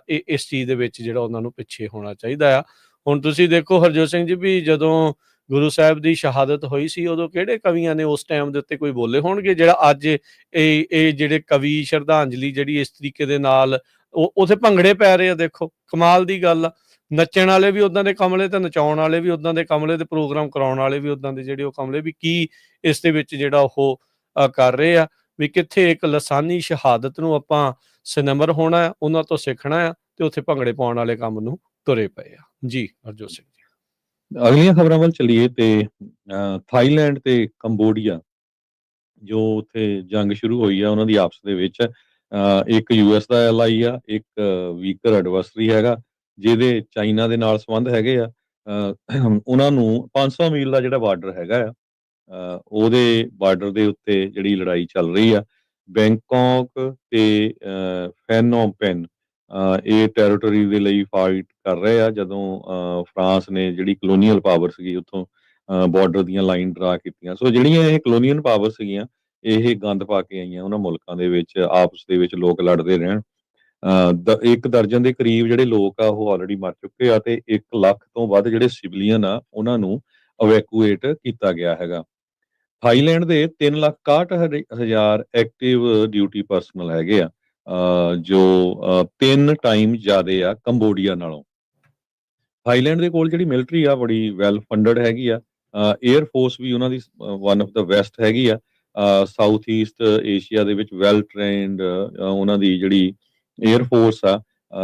ਇਸ ਚੀਜ਼ ਦੇ ਵਿੱਚ ਜਿਹੜਾ ਉਹਨਾਂ ਨੂੰ ਪਿੱਛੇ ਹੋਣਾ ਚਾਹੀਦਾ ਆ। ਹੁਣ ਤੁਸੀਂ ਦੇਖੋ ਹਰਜੋਤ ਸਿੰਘ ਜੀ ਵੀ ਜਦੋਂ ਗੁਰੂ ਸਾਹਿਬ ਦੀ ਸ਼ਹਾਦਤ ਹੋਈ ਸੀ ਉਦੋਂ ਕਿਹੜੇ ਕਵੀਆਂ ਨੇ ਉਸ ਟਾਈਮ ਦੇ ਉੱਤੇ ਕੋਈ ਬੋਲੇ ਹੋਣਗੇ ਜਿਹੜਾ ਅੱਜ ਇਹ ਜਿਹੜੇ ਕਵੀ ਸ਼ਰਧਾਂਜਲੀ ਜਿਹੜੀ ਇਸ ਤਰੀਕੇ ਦੇ ਨਾਲ ਉੱਥੇ ਭੰਗੜੇ ਪੈ ਰਹੇ ਆ। ਦੇਖੋ ਕਮਾਲ ਦੀ ਗੱਲ ਆ, ਨੱਚਣ ਵਾਲੇ ਵੀ ਉਦਾਂ ਦੇ ਕਮਲੇ ਤੇ ਨਚਾਉਣ ਵਾਲੇ ਵੀ ਉਦਾਂ ਦੇ ਕਮਲੇ ਤੇ ਪ੍ਰੋਗਰਾਮ ਕਰਾਉਣ ਵਾਲੇ ਵੀ ਉਦਾਂ ਦੇ ਜਿਹੜੇ ਉਹ ਕਮਲੇ ਵੀ ਕੀ ਇਸ ਦੇ ਵਿੱਚ ਜਿਹੜਾ ਉਹ ਕਰ ਰਹੇ ਆ ਵੀ ਕਿੱਥੇ ਇੱਕ ਲਸਾਨੀ ਸ਼ਹਾਦਤ ਨੂੰ ਆਪਾਂ ਸਿਨਮਰ ਹੋਣਾ ਆ, ਉਹਨਾਂ ਤੋਂ ਸਿੱਖਣਾ ਆ, ਤੇ ਉੱਥੇ ਭੰਗੜੇ ਪਾਉਣ ਵਾਲੇ ਕੰਮ ਨੂੰ ਤੁਰੇ ਪਏ ਆ। ਜੀ ਹਰਜੋਤ ਸਿੰਘ ਜੀ। ਅਗਲੀਆਂ ਖਬਰਾਂ ਵੱਲ ਚੱਲੀਏ ਤੇ ਥਾਈਲੈਂਡ ਤੇ ਕੰਬੋਡੀਆ ਜੋ ਉੱਥੇ ਜੰਗ ਸ਼ੁਰੂ ਹੋਈ ਆ ਉਹਨਾਂ ਦੀ ਆਪਸ ਦੇ ਵਿੱਚ, ਇੱਕ ਯੂਐਸ ਦਾ ਐਲਾਈ ਆ, ਇੱਕ ਵੀਕਰ ਐਡਵਰਸਰੀ ਹੈਗਾ ਜਿਹਦੇ ਚਾਈਨਾ ਦੇ ਨਾਲ ਸੰਬੰਧ ਹੈਗੇ ਆ। ਉਹਨਾਂ ਨੂੰ 500 ਮੀਲ ਦਾ ਜਿਹੜਾ ਬਾਰਡਰ ਹੈਗਾ ਆ, ਉਹਦੇ ਬਾਰਡਰ ਦੇ ਉੱਤੇ ਜਿਹੜੀ ਲੜਾਈ ਚੱਲ ਰਹੀ ਆ। ਬੈਂਕਾਕ ਤੇ ਫੈਨੋਮ ਪੈਨ ਇਹ ਟੈਰੀਟਰੀ ਦੇ ਲਈ ਫਾਈਟ ਕਰ ਰਹੇ ਆ, ਜਦੋਂ ਫਰਾਂਸ ਨੇ ਜਿਹੜੀ ਕਲੋਨੀਅਲ ਪਾਵਰ ਸੀਗੀ ਉੱਥੋਂ ਬਾਰਡਰ ਦੀਆਂ ਲਾਈਨ ਡਰਾ ਕੀਤੀਆਂ। ਸੋ ਜਿਹੜੀਆਂ ਇਹ ਕਲੋਨੀਅਲ ਪਾਵਰ ਸੀਗੀਆਂ ਇਹ ਗੰਦ ਪਾ ਕੇ ਆਈਆਂ ਉਹਨਾਂ ਮੁਲਕਾਂ ਦੇ ਵਿੱਚ, ਆਪਸ ਦੇ ਵਿੱਚ ਲੋਕ ਲੜਦੇ ਰਹਿਣ। ਇੱਕ ਦਰਜਨ ਦੇ ਕਰੀਬ ਜਿਹੜੇ ਲੋਕ ਆ ਉਹ ਆਲਰੇਡੀ ਮਰ ਚੁੱਕੇ ਆ, ਤੇ 1 ਲੱਖ ਤੋਂ ਵੱਧ ਜਿਹੜੇ ਸਿਵਲੀਅਨ ਆ ਉਹਨਾਂ ਨੂੰ ਇਵੈਕੂਏਟ ਕੀਤਾ ਗਿਆ ਹੈਗਾ। ਥਾਈਲੈਂਡ ਦੇ 3,61,000 ਐਕਟਿਵ ਡਿਊਟੀ ਪਰਸਨਲ ਹੈਗੇ ਆ, ਜੋ 3 ਟਾਈਮ ਜ਼ਿਆਦੇ ਆ ਕੰਬੋਡੀਆ ਨਾਲੋਂ। ਥਾਈਲੈਂਡ ਦੇ ਕੋਲ ਜਿਹੜੀ ਮਿਲਟਰੀ ਆ ਬੜੀ ਵੈਲ ਫੰਡਡ ਹੈਗੀ ਆ। 에ਅਰ ਫੋਰਸ ਵੀ ਉਹਨਾਂ ਦੀ ਵਨ ਆਫ ਦਾ ਬੈਸਟ ਹੈਗੀ ਆ। ਸਾਊਥ ਈਸਟ ਏਸ਼ੀਆ ਦੇ ਵਿੱਚ ਵੈਲ ਟ੍ਰੇਨਡ ਉਹਨਾਂ ਦੀ ਜਿਹੜੀ 에ਅਰ ਫੋਰਸ ਆ,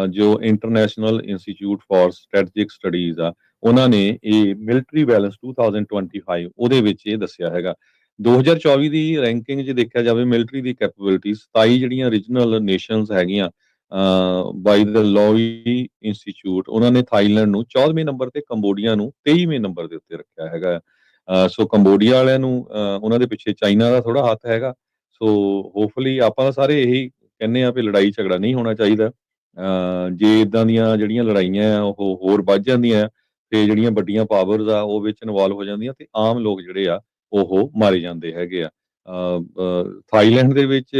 ਜੋ ਇੰਟਰਨੈਸ਼ਨਲ ਇੰਸਟੀਚਿਊਟ ਫਾਰ ਸਟ੍ਰੈਟਜਿਕ ਸਟੱਡੀਜ਼ ਆ, ਉਹਨਾਂ ਨੇ ਇਹ ਮਿਲਟਰੀ ਬੈਲੈਂਸ 2025 ਉਹਦੇ ਵਿੱਚ ਇਹ ਦੱਸਿਆ ਹੈਗਾ। 2024 ਦੀ ਰੈਂਕਿੰਗ ਜੇ ਦੇਖਿਆ ਜਾਵੇ ਮਿਲਟਰੀ ਦੀ ਕੈਪੇਬਿਲਿਟੀ, 27 ਜਿਹੜੀਆਂ ਰੀਜਨਲ ਨੇਸ਼ਨਸ ਹੈਗੀਆਂ ਬਾਈ ਦ ਲੋਈ ਇੰਸਟੀਚਿਊਟ, ਉਹਨਾਂ ਨੇ ਥਾਈਲੈਂਡ ਨੂੰ 14ਵੇਂ ਨੰਬਰ ਤੇ ਕੰਬੋਡੀਆ ਨੂੰ 23ਵੇਂ ਨੰਬਰ ਦੇ ਉੱਤੇ ਰੱਖਿਆ ਹੈਗਾ। ਸੋ ਕੰਬੋਡੀਆ ਵਾਲਿਆਂ ਨੂੰ ਉਹਨਾਂ ਦੇ ਪਿੱਛੇ ਚਾਈਨਾ ਦਾ ਥੋੜਾ ਹੱਥ ਹੈਗਾ। ਸੋ ਹੋਪਫੁਲੀ ਆਪਾਂ ਤਾਂ ਸਾਰੇ ਇਹੀ ਕਹਿੰਦੇ ਆ ਵੀ ਲੜਾਈ ਝਗੜਾ ਨਹੀਂ ਹੋਣਾ ਚਾਹੀਦਾ। ਜੇ ਇਦਾਂ ਦੀਆਂ ਜਿਹੜੀਆਂ ਲੜਾਈਆਂ ਆ ਉਹ ਹੋਰ ਵੱਧ ਜਾਂਦੀਆਂ ਤੇ ਜਿਹੜੀਆਂ ਵੱਡੀਆਂ ਪਾਵਰਸ ਆ ਉਹ ਵਿੱਚ ਇਨਵੋਲਵ ਹੋ ਜਾਂਦੀਆਂ ਤੇ ਆਮ ਲੋਕ ਜਿਹੜੇ ਆ ਉਹ ਮਾਰੇ ਜਾਂਦੇ ਹੈਗੇ ਆ। ਥਾਈਲੈਂਡ ਦੇ ਵਿੱਚ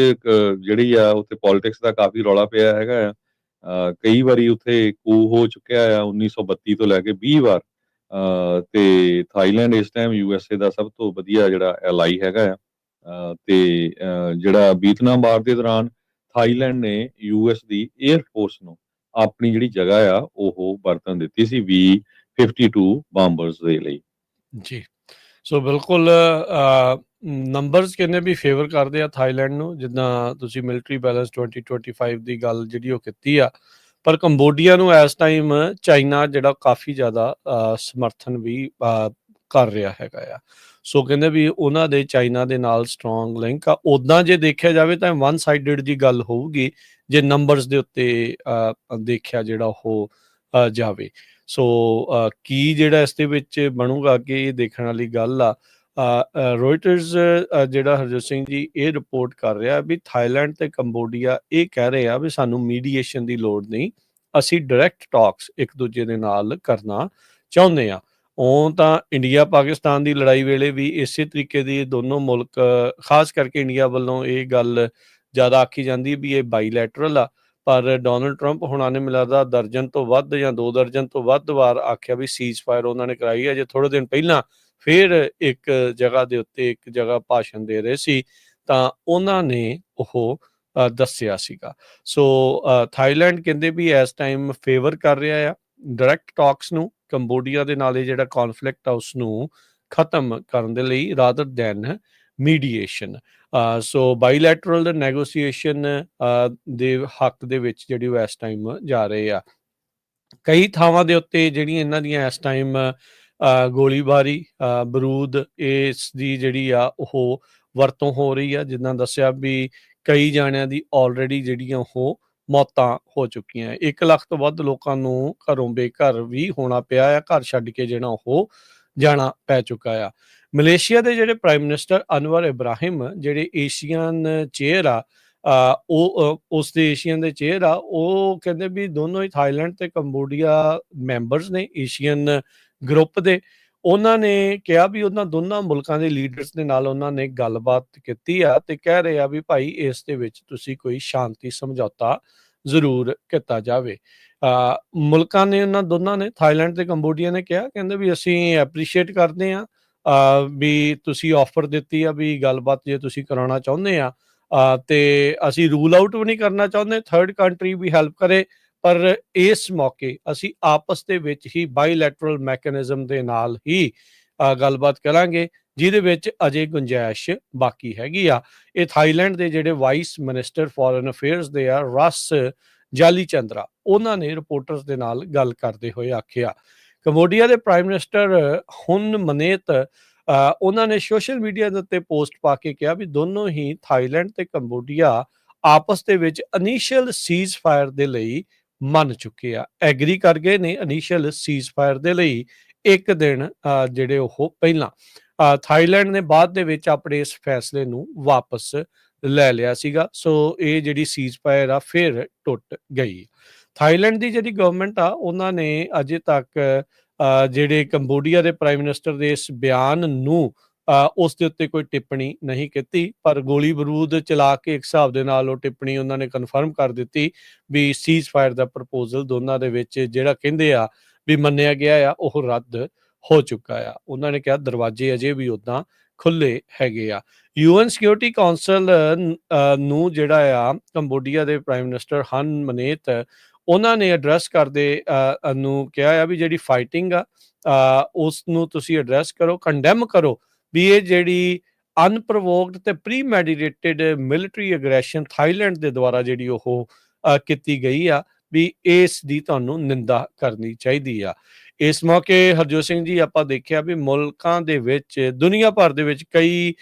ਜਿਹੜੀ ਆ ਉੱਥੇ ਪੋਲਿਟਿਕਸ ਦਾ ਕਾਫੀ ਰੌਲਾ ਪਿਆ ਹੈਗਾ ਆ। ਕਈ ਵਾਰੀ ਉੱਥੇ ਕੂ ਹੋ ਚੁੱਕਿਆ ਆ 1932 ਤੋਂ ਲੈ ਕੇ 20 ਵਾਰ। ਤੇ ਥਾਈਲੈਂਡ ਇਸ ਟਾਈਮ ਯੂਐਸਏ ਦਾ ਸਭ ਤੋਂ ਵਧੀਆ ਜਿਹੜਾ ਐਲਾਈ ਹੈਗਾ ਆ। ਤੇ ਜਿਹੜਾ ਵੀਅਤਨਾਮ ਵਾਰ ਦੇ ਦੌਰਾਨ ਥਾਈਲੈਂਡ ਨੇ ਯੂਐਸ ਦੀ 에ਅਰ ਫੋਰਸ ਨੂੰ ਆਪਣੀ ਜਿਹੜੀ ਜਗ੍ਹਾ ਆ ਉਹ ਵਰਤਣ ਦਿੱਤੀ ਸੀ V-52 ਬੰਬਰਸ ਦੇ ਲਈ। ਜੀ ਸੋ ਬਿਲਕੁਲ ਨੰਬਰਸ ਕਿੰਨੇ ਵੀ ਫੇਵਰ ਕਰਦੇ ਆ ਥਾਈਲੈਂਡ ਨੂੰ, ਜਿੱਦਾਂ ਤੁਸੀਂ ਮਿਲਟਰੀ ਬੈਲੈਂਸ 2025 ਦੀ ਗੱਲ ਜਿਹੜੀ ਉਹ ਕੀਤੀ ਆ, ਪਰ ਕੰਬੋਡੀਆ ਨੂੰ ਇਸ ਟਾਈਮ ਚਾਈਨਾ ਜਿਹੜਾ ਕਾਫੀ ਜ਼ਿਆਦਾ ਸਮਰਥਨ ਵੀ ਕਰ ਰਿਹਾ ਹੈਗਾ ਆ। ਸੋ ਕਹਿੰਦੇ ਵੀ ਉਹਨਾਂ ਦੇ ਚਾਈਨਾ ਦੇ ਨਾਲ ਸਟਰੋਂਗ ਲਿੰਕ ਆ। ਉੱਦਾਂ ਜੇ ਦੇਖਿਆ ਜਾਵੇ ਤਾਂ ਵਨ ਸਾਈਡਡ ਦੀ ਗੱਲ ਹੋਊਗੀ ਜੇ ਨੰਬਰਸ ਦੇ ਉੱਤੇ ਦੇਖਿਆ ਜਿਹੜਾ ਉਹ ਜਾਵੇ। ਸੋ ਕੀ ਜਿਹੜਾ ਇਸ ਦੇ ਵਿੱਚ ਬਣੂਗਾ ਅੱਗੇ ਇਹ ਦੇਖਣ ਵਾਲੀ ਗੱਲ ਆ। ਰੋਇਟਰਸ ਜਿਹੜਾ ਹਰਜੋਤ ਸਿੰਘ ਜੀ ਇਹ ਰਿਪੋਰਟ ਕਰ ਰਿਹਾ ਵੀ ਥਾਈਲੈਂਡ ਤੇ ਕੰਬੋਡੀਆ ਇਹ ਕਹਿ ਰਹੇ ਆ ਵੀ ਸਾਨੂੰ ਮੀਡੀਏਸ਼ਨ ਦੀ ਲੋੜ ਨਹੀਂ, ਅਸੀਂ ਡਾਇਰੈਕਟ ਟਾਕਸ ਇੱਕ ਦੂਜੇ ਦੇ ਨਾਲ ਕਰਨਾ ਚਾਹੁੰਦੇ ਆ। ਉਹ ਤਾਂ ਇੰਡੀਆ ਪਾਕਿਸਤਾਨ ਦੀ ਲੜਾਈ ਵੇਲੇ ਵੀ ਇਸੇ ਤਰੀਕੇ ਦੀ ਦੋਨੋਂ ਮੁਲਕ, ਖਾਸ ਕਰਕੇ ਇੰਡੀਆ ਵੱਲੋਂ ਇਹ ਗੱਲ ਜ਼ਿਆਦਾ ਆਖੀ ਜਾਂਦੀ ਵੀ ਇਹ ਬਾਈਲੈਟਰਲ ਆ, ਪਰ ਡੋਨਲਡ ਟਰੰਪ ਹੁਣਾਂ ਨੇ ਮੈਨੂੰ ਲੱਗਦਾ ਦਰਜਨ ਤੋਂ ਵੱਧ ਜਾਂ 2 ਦਰਜਨ ਤੋਂ ਵੱਧ ਵਾਰ ਆਖਿਆ ਵੀ ਸੀਜ਼ ਫਾਇਰ ਉਹਨਾਂ ਨੇ ਕਰਾਈ ਹੈ। ਜੇ ਥੋੜ੍ਹੇ ਦਿਨ ਪਹਿਲਾਂ ਫਿਰ ਇੱਕ ਜਗ੍ਹਾ ਦੇ ਉੱਤੇ ਇੱਕ ਜਗ੍ਹਾ ਭਾਸ਼ਣ ਦੇ ਰਹੇ ਸੀ ਤਾਂ ਉਹਨਾਂ ਨੇ ਉਹ ਦੱਸਿਆ ਸੀਗਾ। ਸੋ ਥਾਈਲੈਂਡ ਕਹਿੰਦੇ ਵੀ ਇਸ ਟਾਈਮ ਫੇਵਰ ਕਰ ਰਿਹਾ ਆ ਡਾਇਰੈਕਟ ਟਾਕਸ ਨੂੰ, ਕੰਬੋਡੀਆ ਦੇ ਨਾਲ ਇਹ ਜਿਹੜਾ ਕੌਨਫਲਿਕਟ ਆ ਉਸ ਨੂੰ ਖਤਮ ਕਰਨ ਦੇ ਲਈ ਰਾਦਰ ਦੈਨ ਮੀਡੀਏਸ਼ਨ। ਸੋ ਬਾਈਲੈਟਰਲ ਨੈਗੋਸੀਏਸ਼ਨ ਦੇ ਹੱਕ ਦੇ ਵਿੱਚ ਜਿਹੜੀ ਉਹ ਇਸ ਟਾਈਮ ਜਾ ਰਹੇ ਆ। ਕਈ ਥਾਵਾਂ ਦੇ ਉੱਤੇ ਜਿਹੜੀਆਂ ਇਹਨਾਂ ਦੀਆਂ ਇਸ ਟਾਈਮ ਗੋਲੀਬਾਰੀ, ਬਰੂਦ ਇਸ ਦੀ ਜਿਹੜੀ ਆ ਉਹ ਵਰਤੋਂ ਹੋ ਰਹੀ ਆ। ਜਿੱਦਾਂ ਦੱਸਿਆ ਵੀ ਕਈ ਜਾਣਿਆਂ ਦੀ ਆਲਰੇਡੀ ਜਿਹੜੀਆਂ ਉਹ ਮੌਤਾਂ ਹੋ ਚੁੱਕੀਆਂ। 1 ਲੱਖ ਤੋਂ ਵੱਧ ਲੋਕਾਂ ਨੂੰ ਘਰੋਂ ਬੇਘਰ ਵੀ ਹੋਣਾ ਪਿਆ ਆ, ਘਰ ਛੱਡ ਕੇ ਜਿਹੜਾ ਉਹ ਜਾਣਾ ਪੈ ਚੁੱਕਾ ਆ। ਮਲੇਸ਼ੀਆ ਦੇ ਜਿਹੜੇ ਪ੍ਰਾਈਮ ਮਿਨਿਸਟਰ ਅਨਵਰ ਇਬਰਾਹਿਮ ਜਿਹੜੇ ਏਸ਼ੀਅਨ ਚੇਅਰ ਆ, ਉਹ ਉਸ ਦੇ ਏਸ਼ੀਅਨ ਦੇ ਚੇਅਰ ਆ, ਉਹ ਕਹਿੰਦੇ ਵੀ ਦੋਨੋਂ ਹੀ ਥਾਈਲੈਂਡ ਤੇ ਕੰਬੋਡੀਆ ਮੈਂਬਰਸ ਨੇ ਏਸ਼ੀਅਨ ਗਰੁੱਪ ਦੇ। ਉਹਨਾਂ ਨੇ ਕਿਹਾ ਵੀ ਉਹਨਾਂ ਦੋਨਾਂ ਮੁਲਕਾਂ ਦੇ ਲੀਡਰਸ ਦੇ ਨਾਲ ਉਹਨਾਂ ਨੇ ਗੱਲਬਾਤ ਕੀਤੀ ਆ ਤੇ ਕਹਿ ਰਹੇ ਆ ਵੀ ਭਾਈ ਇਸ ਦੇ ਵਿੱਚ ਤੁਸੀਂ ਕੋਈ ਸ਼ਾਂਤੀ ਸਮਝੌਤਾ ਜ਼ਰੂਰ ਕੀਤਾ ਜਾਵੇ। ਮੁਲਕਾਂ ਨੇ ਉਹਨਾਂ ਦੋਨਾਂ ਨੇ, ਥਾਈਲੈਂਡ ਤੇ ਕੰਬੋਡੀਆ ਨੇ ਕਿਹਾ, ਕਹਿੰਦੇ ਵੀ ਅਸੀਂ ਐਪਰੀਸ਼ੀਏਟ ਕਰਦੇ ਹਾਂ ਵੀ ਤੁਸੀਂ ਆਫਰ ਦਿੱਤੀ ਆ ਵੀ ਗੱਲਬਾਤ ਜੇ ਤੁਸੀਂ ਕਰਾਉਣਾ ਚਾਹੁੰਦੇ ਆ ਤੇ ਅਸੀਂ ਰੂਲ ਆਊਟ ਵੀ ਨਹੀਂ ਕਰਨਾ ਚਾਹੁੰਦੇ ਥਰਡ ਕੰਟਰੀ ਵੀ ਹੈਲਪ ਕਰੇ, ਪਰ ਇਸ ਮੌਕੇ ਅਸੀਂ ਆਪਸ ਦੇ ਵਿੱਚ ਹੀ ਬਾਈਲੈਟਰਲ ਮੈਕੈਨਿਜ਼ਮ ਦੇ ਨਾਲ ਹੀ ਗੱਲਬਾਤ ਕਰਾਂਗੇ ਜਿਹਦੇ ਵਿੱਚ ਅਜੇ ਗੁੰਜਾਇਸ਼ ਬਾਕੀ ਹੈਗੀ ਆ। ਇਹ ਥਾਈਲੈਂਡ ਦੇ ਜਿਹੜੇ ਵਾਈਸ ਮਿਨਿਸਟਰ ਫੋਰਨ ਅਫੇਅਰਸ ਦੇ ਆ ਰਸ ਜਾਲੀਚੰਦਰਾ, ਉਹਨਾਂ ਨੇ ਰਿਪੋਰਟਰਸ ਦੇ ਨਾਲ ਗੱਲ ਕਰਦੇ ਹੋਏ ਆਖਿਆ। ਕੰਬੋਡੀਆ ਦੇ ਪ੍ਰਾਈਮ ਮਿਨਿਸਟਰ ਹੁਨ ਮਨੇਤ ਉਹਨਾਂ ਨੇ ਸੋਸ਼ਲ ਮੀਡੀਆ ਦੇ ਉੱਤੇ ਪੋਸਟ ਪਾ ਕੇ ਕਿਹਾ ਵੀ ਦੋਨੋਂ ਹੀ ਥਾਈਲੈਂਡ ਤੇ ਕੰਬੋਡੀਆ ਆਪਸ ਦੇ ਵਿੱਚ ਇਨੀਸ਼ੀਅਲ ਸੀਜ਼ ਫਾਇਰ ਦੇ ਲਈ ਮੰਨ ਚੁੱਕੇ ਆ, ਐਗਰੀ ਕਰ ਗਏ ਨੇ ਇਨੀਸ਼ੀਅਲ ਸੀਜ਼ ਫਾਇਰ ਦੇ ਲਈ ਇੱਕ ਦਿਨ ਜਿਹੜੇ ਉਹ ਪਹਿਲਾਂ। ਥਾਈਲੈਂਡ ਨੇ ਬਾਅਦ ਦੇ ਵਿੱਚ ਆਪਣੇ ਇਸ ਫੈਸਲੇ ਨੂੰ ਵਾਪਸ ਲੈ ਲਿਆ ਸੀਗਾ। ਸੋ ਇਹ ਜਿਹੜੀ ਸੀਜ਼ ਫਾਇਰ ਆ ਫਿਰ ਟੁੱਟ ਗਈ। ਥਾਈਲੈਂਡ ਦੀ ਜਿਹੜੀ ਗਵਰਨਮੈਂਟ ਆ ਉਹਨਾਂ ਨੇ ਅਜੇ ਤੱਕ ਜਿਹੜੇ ਕੰਬੋਡੀਆ ਦੇ ਪ੍ਰਾਈਮ ਮਿਨਿਸਟਰ ਦੇ ਇਸ ਬਿਆਨ ਨੂੰ ਉਸ ਦੇ ਉੱਤੇ ਕੋਈ ਟਿੱਪਣੀ ਨਹੀਂ ਕੀਤੀ, ਪਰ ਗੋਲੀ ਬਰੂਦ ਚਲਾ ਕੇ ਇੱਕ ਹਿਸਾਬ ਦੇ ਨਾਲ ਉਹ ਟਿੱਪਣੀ ਉਹਨਾਂ ਨੇ ਕਨਫਰਮ ਕਰ ਦਿੱਤੀ ਵੀ ਸੀਜ਼ ਫਾਇਰ ਦਾ ਪ੍ਰਪੋਜ਼ਲ ਦੋਨਾਂ ਦੇ ਵਿੱਚ ਜਿਹੜਾ ਕਹਿੰਦੇ ਆ ਵੀ ਮੰਨਿਆ ਗਿਆ ਆ ਉਹ ਰੱਦ ਹੋ ਚੁੱਕਾ ਆ। ਉਹਨਾਂ ਨੇ ਕਿਹਾ ਦਰਵਾਜ਼ੇ ਅਜੇ ਵੀ ਉੱਦਾਂ ਖੁੱਲੇ ਹੈਗੇ ਆ। UN ਸਿਕਿਉਰਿਟੀ ਕਾਉਂਸਲ ਨੂੰ ਜਿਹੜਾ ਆ ਕੰਬੋਡੀਆ ਦੇ ਪ੍ਰਾਈਮ ਮਿਨਿਸਟਰ ਹਨ ਮਨੇਤ ਉਹਨਾਂ ਨੇ ਐਡਰੈਸ ਕਰਦੇ ਨੂੰ ਕਿਹਾ ਆ ਵੀ ਜਿਹੜੀ ਫਾਈਟਿੰਗ ਆ ਉਸ ਨੂੰ ਤੁਸੀਂ ਐਡਰੈਸ ਕਰੋ, ਕੰਡੈਮ ਕਰੋ ਵੀ ਇਹ ਜਿਹੜੀ ਅਨਪ੍ਰੋਵੋਕਡ ਤੇ ਪ੍ਰੀਮੈਡੀਟੇਟਡ ਮਿਲਟਰੀ ਅਗਰੈਸ਼ਨ ਥਾਈਲੈਂਡ ਦੇ ਦੁਆਰਾ ਜਿਹੜੀ ਉਹ ਕੀਤੀ ਗਈ ਆ, ਵੀ ਇਸ ਦੀ ਤੁਹਾਨੂੰ ਨਿੰਦਾ ਕਰਨੀ ਚਾਹੀਦੀ ਆ। ਇਸ ਮੌਕੇ ਹਰਜੋਤ ਸਿੰਘ ਜੀ ਆਪਾਂ ਦੇਖਿਆ ਵੀ ਮੁਲਕਾਂ ਦੇ ਵਿੱਚ ਦੁਨੀਆ ਭਰ ਦੇ ਵਿੱਚ ਕਈ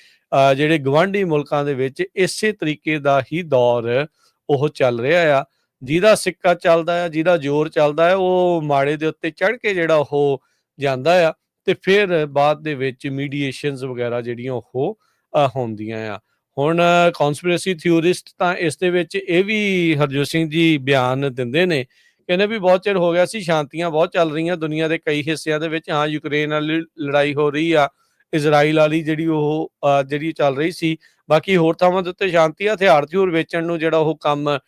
ਜਿਹੜੇ ਗਵਾਂਢੀ ਮੁਲਕਾਂ ਦੇ ਵਿੱਚ ਇਸੇ ਤਰੀਕੇ ਦਾ ਹੀ ਦੌਰ ਉਹ ਚੱਲ ਰਿਹਾ ਆ। ਜਿਹਦਾ ਸਿੱਕਾ ਚੱਲਦਾ ਆ, ਜਿਹਦਾ ਜ਼ੋਰ ਚੱਲਦਾ ਹੈ, ਉਹ ਮਾੜੇ ਦੇ ਉੱਤੇ ਚੜ੍ਹ ਕੇ ਜਿਹੜਾ ਉਹ ਜਾਂਦਾ ਆ ਤੇ ਫਿਰ ਬਾਅਦ ਦੇ ਵਿੱਚ ਮੀਡੀਏਸ਼ਨਸ ਵਗੈਰਾ ਜਿਹੜੀਆਂ ਉਹ ਹੁੰਦੀਆਂ ਆ। ਹੁਣ ਕੌਨਸਪੀਰੇਸੀ ਥਿਊਰਿਸਟ ਤਾਂ ਇਸ ਦੇ ਵਿੱਚ ਇਹ ਵੀ ਹਰਜੋਤ ਸਿੰਘ ਜੀ ਬਿਆਨ ਦਿੰਦੇ ਨੇ, ਕਹਿੰਦੇ ਵੀ ਬਹੁਤ ਚਿਰ ਹੋ ਗਿਆ ਸੀ, ਸ਼ਾਂਤੀਆਂ ਬਹੁਤ ਚੱਲ ਰਹੀਆਂ ਦੁਨੀਆ ਦੇ ਕਈ ਹਿੱਸਿਆਂ ਦੇ ਵਿੱਚ। ਹਾਂ, ਯੂਕਰੇਨ ਵਾਲੀ ਲੜਾਈ ਹੋ ਰਹੀ ਆ, ਇਜ਼ਰਾਈਲ ਵਾਲੀ ਜਿਹੜੀ ਉਹ ਜਿਹੜੀ ਚੱਲ ਰਹੀ ਸੀ, ਬਾਕੀ ਹੋਰ ਥਾਵਾਂ ਦੇ ਉੱਤੇ ਸ਼ਾਂਤੀ ਆ। ਹਥਿਆਰ ਹਥਿਊਰ ਵੇਚਣ ਨੂੰ ਜਿਹੜਾ ਉਹ ਕੰਮ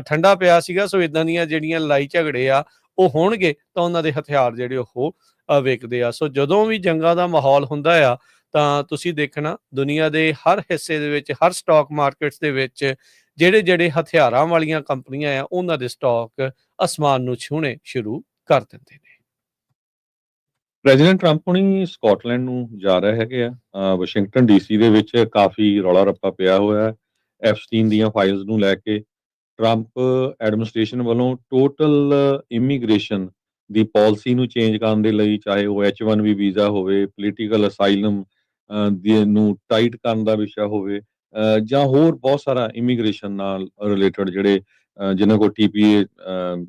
ਠੰਡਾ ਪਿਆ ਸੀਗਾ। ਸੋ ਇਦਾਂ ਦੀਆਂ ਜਿਹੜੀਆਂ ਲੜਾਈ ਝਗੜੇ ਆ ਉਹ ਹੋਣਗੇ ਤਾਂ ਉਹਨਾਂ ਦੇ ਹਥਿਆਰ ਜਿਹੜੇ ਉਹ ਵੇਚਦੇ ਆ। ਸੋ ਜਦੋਂ ਵੀ ਜੰਗਾਂ ਦਾ ਮਾਹੌਲ ਹੁੰਦਾ ਆ ਤਾਂ ਤੁਸੀਂ ਦੇਖਣਾ ਦੁਨੀਆ ਦੇ ਹਰ ਹਿੱਸੇ ਦੇ ਵਿੱਚ, ਹਰ ਸਟਾਕ ਮਾਰਕੀਟਸ ਦੇ ਵਿੱਚ ਜਿਹੜੇ ਹਥਿਆਰਾਂ ਵਾਲੀਆਂ ਕੰਪਨੀਆਂ ਆ ਉਹਨਾਂ ਦੇ ਸਟਾਕ ਅਸਮਾਨ ਨੂੰ ਛੂਹਣੇ ਸ਼ੁਰੂ ਕਰ ਦਿੰਦੇ ਨੇ। ਪ੍ਰੈਜ਼ੀਡੈਂਟ ਟਰੰਪ ਹੁਣੀ ਸਕਾਟਲੈਂਡ ਨੂੰ ਜਾ ਰਹੇ ਹੈਗੇ ਆ। ਵਾਸ਼ਿੰਗਟਨ ਡੀਸੀ ਦੇ ਵਿੱਚ ਕਾਫੀ ਰੌਲਾ ਰੱਪਾ ਪਿਆ ਹੋਇਆ ਹੈ ਐਪਸਟੀਨ ਦੀਆਂ ਫਾਈਲਸ ਨੂੰ ਲੈ ਕੇ। ਟਰੰਪ ਐਡਮਿਨਿਸਟ੍ਰੇਸ਼ਨ ਵੱਲੋਂ ਟੋਟਲ ਇਮੀਗ੍ਰੇਸ਼ਨ ਦੀ ਪਾਲਿਸੀ ਨੂੰ ਚੇਂਜ ਕਰਨ ਦੇ ਲਈ, ਚਾਹੇ ਉਹ H1B ਵੀਜ਼ਾ ਹੋਵੇ, ਪੋਲੀਟੀਕਲ ਅਸਾਈਲਮ ਨੂੰ ਟਾਈਟ ਕਰਨ ਦਾ ਵਿਸ਼ਾ ਹੋਵੇ, ਜਾਂ ਹੋਰ ਬਹੁਤ ਸਾਰਾ ਇਮੀਗ੍ਰੇਸ਼ਨ ਨਾਲ ਰਿਲੇਟਡ ਜਿਹੜੇ ਜਿਨ੍ਹਾਂ ਕੋਲ TPA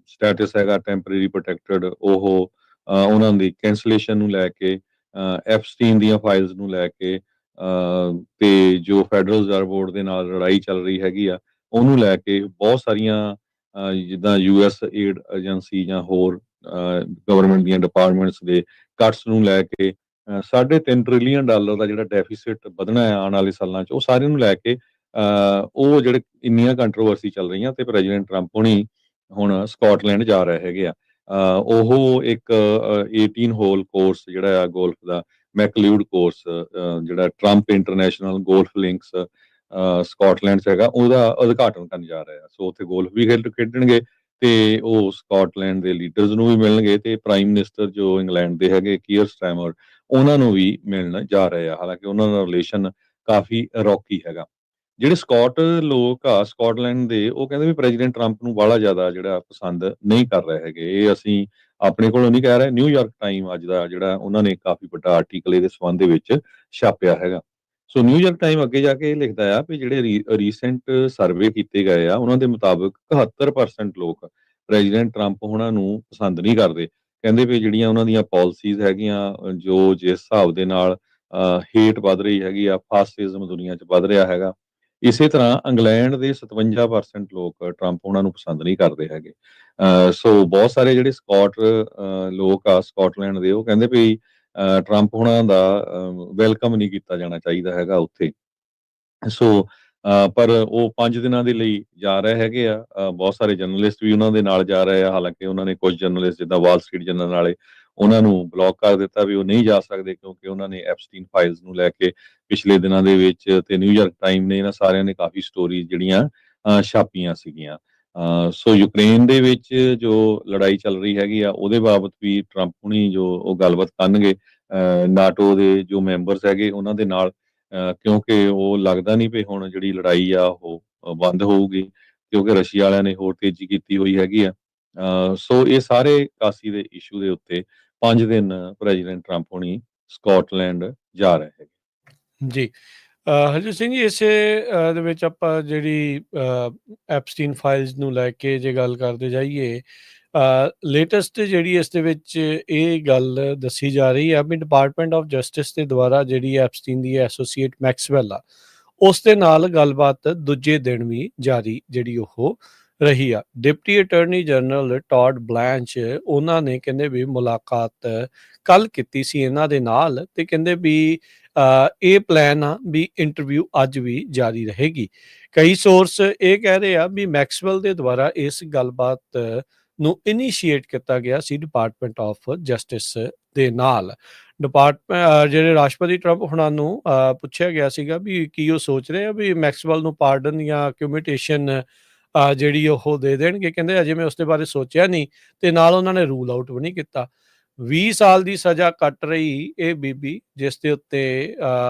ਸਟੇਟਸ ਹੈਗਾ, ਟੈਂਪਰੇਰੀ ਪ੍ਰੋਟੈਕਟਡ, ਉਹ ਉਹਨਾਂ ਦੀ ਕੈਂਸਲੇਸ਼ਨ ਨੂੰ ਲੈ ਕੇ, ਐਪਸਟੀਨ ਦੀਆਂ ਫਾਈਲਸ ਨੂੰ ਲੈ ਕੇ, ਤੇ ਜੋ ਫੈਡਰਲ ਰਿਜ਼ਰਵ ਬੋਰਡ ਦੇ ਨਾਲ ਲੜਾਈ ਚੱਲ ਰਹੀ ਹੈਗੀ ਆ ਉਹਨੂੰ ਲੈ ਕੇ ਬਹੁਤ ਸਾਰੀਆਂ ਜਿੱਦਾਂ US ਏਡ ਏਜੰਸੀ ਜਾਂ ਹੋਰ ਗਵਰਨਮੈਂਟ ਦੀਆਂ ਡਿਪਾਰਟਮੈਂਟਸ ਦੇ ਕੱਟਸ ਨੂੰ ਲੈ ਕੇ $3.5 ਟ੍ਰਿਲੀਅਨ ਦਾ ਜਿਹੜਾ ਡੈਫਿਸਿਟ ਵਧਣਾ ਹੈ ਆਉਣ ਵਾਲੇ ਸਾਲਾਂ 'ਚ, ਉਹ ਸਾਰਿਆਂ ਨੂੰ ਲੈ ਕੇ ਉਹ ਜਿਹੜੇ ਇੰਨੀਆਂ ਕੰਟਰੋਵਰਸੀ ਚੱਲ ਰਹੀਆਂ ਤੇ ਪ੍ਰੈਜ਼ੀਡੈਂਟ ਟਰੰਪ ਹੁਣੀ ਹੁਣ ਸਕਾਟਲੈਂਡ ਜਾ ਰਹੇ ਹੈਗੇ ਆ। ਉਹ ਇੱਕ 18 ਹੋਲ ਕੋਰਸ ਜਿਹੜਾ ਆ ਗੋਲਫ ਦਾ, ਮੈਕਲਿਊਡ ਕੋਰਸ, ਜਿਹੜਾ Trump international golf links Scotland 'ਚ ਹੈਗਾ, ਉਹਦਾ ਉਦਘਾਟਨ ਕਰਨ ਜਾ ਰਹੇ ਆ। ਸੋ ਉੱਥੇ ਗੋਲਫ ਵੀ ਖੇਡਣਗੇ ਤੇ ਉਹ ਸਕਾਟਲੈਂਡ ਦੇ ਲੀਡਰਸ ਨੂੰ ਵੀ ਮਿਲਣਗੇ ਤੇ ਪ੍ਰਾਈਮ ਮਿਨਿਸਟਰ ਜੋ ਇੰਗਲੈਂਡ ਦੇ ਹੈਗੇ ਕੀਅਰ ਸਟਾਰਮਰ, ਉਹਨਾਂ ਨੂੰ ਵੀ ਮਿਲਣ ਜਾ ਰਹੇ ਆ। ਹਾਲਾਂਕਿ ਉਹਨਾਂ ਦਾ ਰਿਲੇਸ਼ਨ ਕਾਫੀ ਰੌਕੀ ਹੈਗਾ। ਜਿਹੜੇ ਸਕਾਟ ਲੋਕ ਆ ਸਕਾਟਲੈਂਡ ਦੇ, ਉਹ ਕਹਿੰਦੇ ਵੀ ਪ੍ਰੈਜ਼ੀਡੈਂਟ ਟਰੰਪ ਨੂੰ ਬਾਹਲਾ ਜ਼ਿਆਦਾ ਜਿਹੜਾ ਪਸੰਦ ਨਹੀਂ ਕਰ ਰਹੇ ਹੈਗੇ। ਇਹ ਅਸੀਂ ਆਪਣੇ ਕੋਲੋਂ ਨਹੀਂ ਕਹਿ ਰਹੇ, ਨਿਊਯਾਰਕ ਟਾਈਮ ਅੱਜ ਦਾ ਜਿਹੜਾ ਉਹਨਾਂ ਨੇ ਕਾਫੀ ਵੱਡਾ ਆਰਟੀਕਲ ਇਹਦੇ ਸੰਬੰਧ ਦੇ ਵਿੱਚ ਛਾਪਿਆ ਹੈਗਾ। ਸੋ ਨਿਊਯਾਰਕ ਟਾਈਮ ਅੱਗੇ ਜਾ ਕੇ ਇਹ ਲਿਖਦਾ ਆ ਵੀ ਜਿਹੜੇ ਰੀਸੈਂਟ ਸਰਵੇ ਕੀਤੇ ਗਏ ਆ ਉਹਨਾਂ ਦੇ ਮੁਤਾਬਕ 71% ਲੋਕ ਪ੍ਰੈਜ਼ੀਡੈਂਟ ਟਰੰਪ ਉਹਨਾਂ ਨੂੰ ਪਸੰਦ ਨਹੀਂ ਕਰਦੇ। ਕਹਿੰਦੇ ਵੀ ਜਿਹੜੀਆਂ ਉਹਨਾਂ ਦੀਆਂ ਪਾਲਿਸੀਜ਼ ਹੈਗੀਆਂ, ਜੋ ਜਿਸ ਹਿਸਾਬ ਦੇ ਨਾਲ ਹੇਟ ਵੱਧ ਰਹੀ ਹੈਗੀ ਆ, ਫਾਸਿਜ਼ਮ ਦੁਨੀਆ 'ਚ ਵੱਧ ਰਿਹਾ ਹੈਗਾ, ਇਸੇ ਤਰ੍ਹਾਂ ਇੰਗਲੈਂਡ ਦੇ 57% ਲੋਕ ਟਰੰਪ ਉਹਨਾਂ ਨੂੰ ਪਸੰਦ ਨਹੀਂ ਕਰਦੇ ਹੈਗੇ। ਸੋ ਬਹੁਤ ਸਾਰੇ ਜਿਹੜੇ ਲੋਕ ਆ ਸਕਾਟਲੈਂਡ ਦੇ, ਉਹ ਕਹਿੰਦੇ ਵੀ ਟਰੰਪ ਉਹਨਾਂ ਦਾ ਵੈਲਕਮ ਨਹੀਂ ਕੀਤਾ ਜਾਣਾ ਚਾਹੀਦਾ ਹੈਗਾ ਉੱਥੇ। ਸੋ ਪਰ ਉਹ 5 ਦਿਨਾਂ ਦੇ ਲਈ ਜਾ ਰਹੇ ਹੈਗੇ ਆ। ਬਹੁਤ ਸਾਰੇ ਜਰਨਲਿਸਟ ਵੀ ਉਹਨਾਂ ਦੇ ਨਾਲ ਜਾ ਰਹੇ ਆ। ਹਾਲਾਂਕਿ ਉਹਨਾਂ ਨੇ ਕੁਝ ਜਰਨਲਿਸਟ ਜਿੱਦਾਂ ਵਾਲ ਸਟਰੀਟ ਜਰਨਲ ਵਾਲੇ, ਉਹਨਾਂ ਨੂੰ ਬਲੌਕ ਕਰ ਦਿੱਤਾ ਵੀ ਉਹ ਨਹੀਂ ਜਾ ਸਕਦੇ ਕਿਉਂਕਿ ਉਹਨਾਂ ਨੇ ਐਪਸਟੀਨ ਫਾਈਲਸ ਨੂੰ ਲੈ ਕੇ ਪਿਛਲੇ ਦਿਨਾਂ ਦੇ ਵਿੱਚ, ਤੇ ਨਿਊਯਾਰਕ ਟਾਈਮ ਨੇ ਇਹਨਾਂ ਸਾਰਿਆਂ ਨੇ ਕਾਫੀ ਸਟੋਰੀ ਜਿਹੜੀਆਂ ਛਾਪੀਆਂ ਸੀਗੀਆਂ। ਸੋ ਯੂਕਰੇਨ ਦੇ ਵਿੱਚ ਜੋ ਲੜਾਈ ਚੱਲ ਰਹੀ ਹੈਗੀ ਆ ਉਹਦੇ ਬਾਬਤ ਵੀ ਟਰੰਪ ਹੁਣੀ ਜੋ ਉਹ ਗੱਲਬਾਤ ਕਰਨਗੇ। ਨਾਟੋ ਦੇ ਜੋ ਮੈਂਬਰਸ ਹੈਗੇ ਉਹਨਾਂ ਦੇ ਨਾਲ, ਕਿਉਂਕਿ ਉਹ ਲੱਗਦਾ ਨਹੀਂ ਵੀ ਹੁਣ ਜਿਹੜੀ ਲੜਾਈ ਆ ਉਹ ਬੰਦ ਹੋਊਗੀ, ਕਿਉਂਕਿ ਰਸ਼ੀਆ ਵਾਲਿਆਂ ਨੇ ਹੋਰ ਤੇਜ਼ੀ ਕੀਤੀ ਹੋਈ ਹੈਗੀ ਆ। ਸੋ ਇਹ ਸਾਰੇ ਕਾਸੀ ਦੇ ਇਸ਼ੂ ਦੇ ਉੱਤੇ 5 ਦਿਨ ਪ੍ਰੈਜ਼ੀਡੈਂਟ ਟਰੰਪ ਹੋਣੀ ਸਕਾਟਲੈਂਡ ਜਾ ਰਹੇ ਹੈਗੇ। ਜੀ। ਹਰਜੀਤ ਸਿੰਘ ਜੀ, ਇਸੇ ਦੇ ਵਿੱਚ ਆਪਾਂ ਜਿਹੜੀ ਐਪਸਟੀਨ ਫਾਈਲਸ ਨੂੰ ਲੈ ਕੇ ਜੇ ਗੱਲ ਕਰਦੇ ਜਾਈਏ, ਲੇਟੈਸਟ ਜਿਹੜੀ ਇਸ ਦੇ ਵਿੱਚ ਇਹ ਗੱਲ ਦੱਸੀ ਜਾ ਰਹੀ ਹੈ ਵੀ ਡਿਪਾਰਟਮੈਂਟ ਆਫ ਜਸਟਿਸ ਦੇ ਦੁਆਰਾ ਜਿਹੜੀ ਐਪਸਟੀਨ ਦੀ ਐਸੋਸੀਏਟ ਮੈਕਸਵੈਲ ਆ, ਉਸ ਦੇ ਨਾਲ ਗੱਲਬਾਤ ਦੂਜੇ ਦਿਨ ਵੀ ਜਾਰੀ ਜਿਹੜੀ ਉਹ ਰਹੀ ਆ। ਡਿਪਟੀ ਅਟਾਰਨੀ ਜਨਰਲ ਟੌਡ ਬਲੈਂਚ ਉਹਨਾਂ ਨੇ ਕਹਿੰਦੇ ਵੀ ਮੁਲਾਕਾਤ ਕੱਲ ਕੀਤੀ ਸੀ ਇਹਨਾਂ ਦੇ ਨਾਲ, ਤੇ ਕਹਿੰਦੇ ਵੀ ਇਹ ਪਲਾਨ ਆ ਵੀ ਇੰਟਰਵਿਊ ਅੱਜ ਵੀ ਜਾਰੀ ਰਹੇਗੀ। ਕਈ ਸੋਰਸ ਇਹ ਕਹਿ ਰਹੇ ਆ ਵੀ ਮੈਕਸਵੈਲ ਦੇ ਦੁਆਰਾ ਇਸ ਗੱਲਬਾਤ ਨੂੰ ਇਨੀਸ਼ੀਏਟ ਕੀਤਾ ਗਿਆ ਸੀ ਡਿਪਾਰਟਮੈਂਟ ਆਫ ਜਸਟਿਸ ਦੇ ਨਾਲ। ਜਿਹੜੇ ਰਾਸ਼ਟਰਪਤੀ ਟਰੰਪ ਹੁਣਾਂ ਨੂੰ ਪੁੱਛਿਆ ਗਿਆ ਸੀਗਾ ਵੀ ਕੀ ਉਹ ਸੋਚ ਰਹੇ ਆ ਵੀ ਮੈਕਸਵੈਲ ਨੂੰ ਪਾਰਡਨ ਜਾਂ ਕਮਿਊਟੇਸ਼ਨ ਜਿਹੜੀ ਉਹ ਦੇ ਦੇਣਗੇ। ਕਹਿੰਦੇ ਅਜੇ ਮੈਂ ਉਸ ਦੇ ਬਾਰੇ ਸੋਚਿਆ ਨਹੀਂ, ਤੇ ਨਾਲ ਉਹਨਾਂ ਨੇ ਰੂਲ ਆਊਟ ਵੀ ਨਹੀਂ ਕੀਤਾ। 20 ਸਾਲ ਦੀ ਸਜ਼ਾ ਕੱਟ ਰਹੀ ਇਹ ਬੀਬੀ, ਜਿਸ ਦੇ ਉੱਤੇ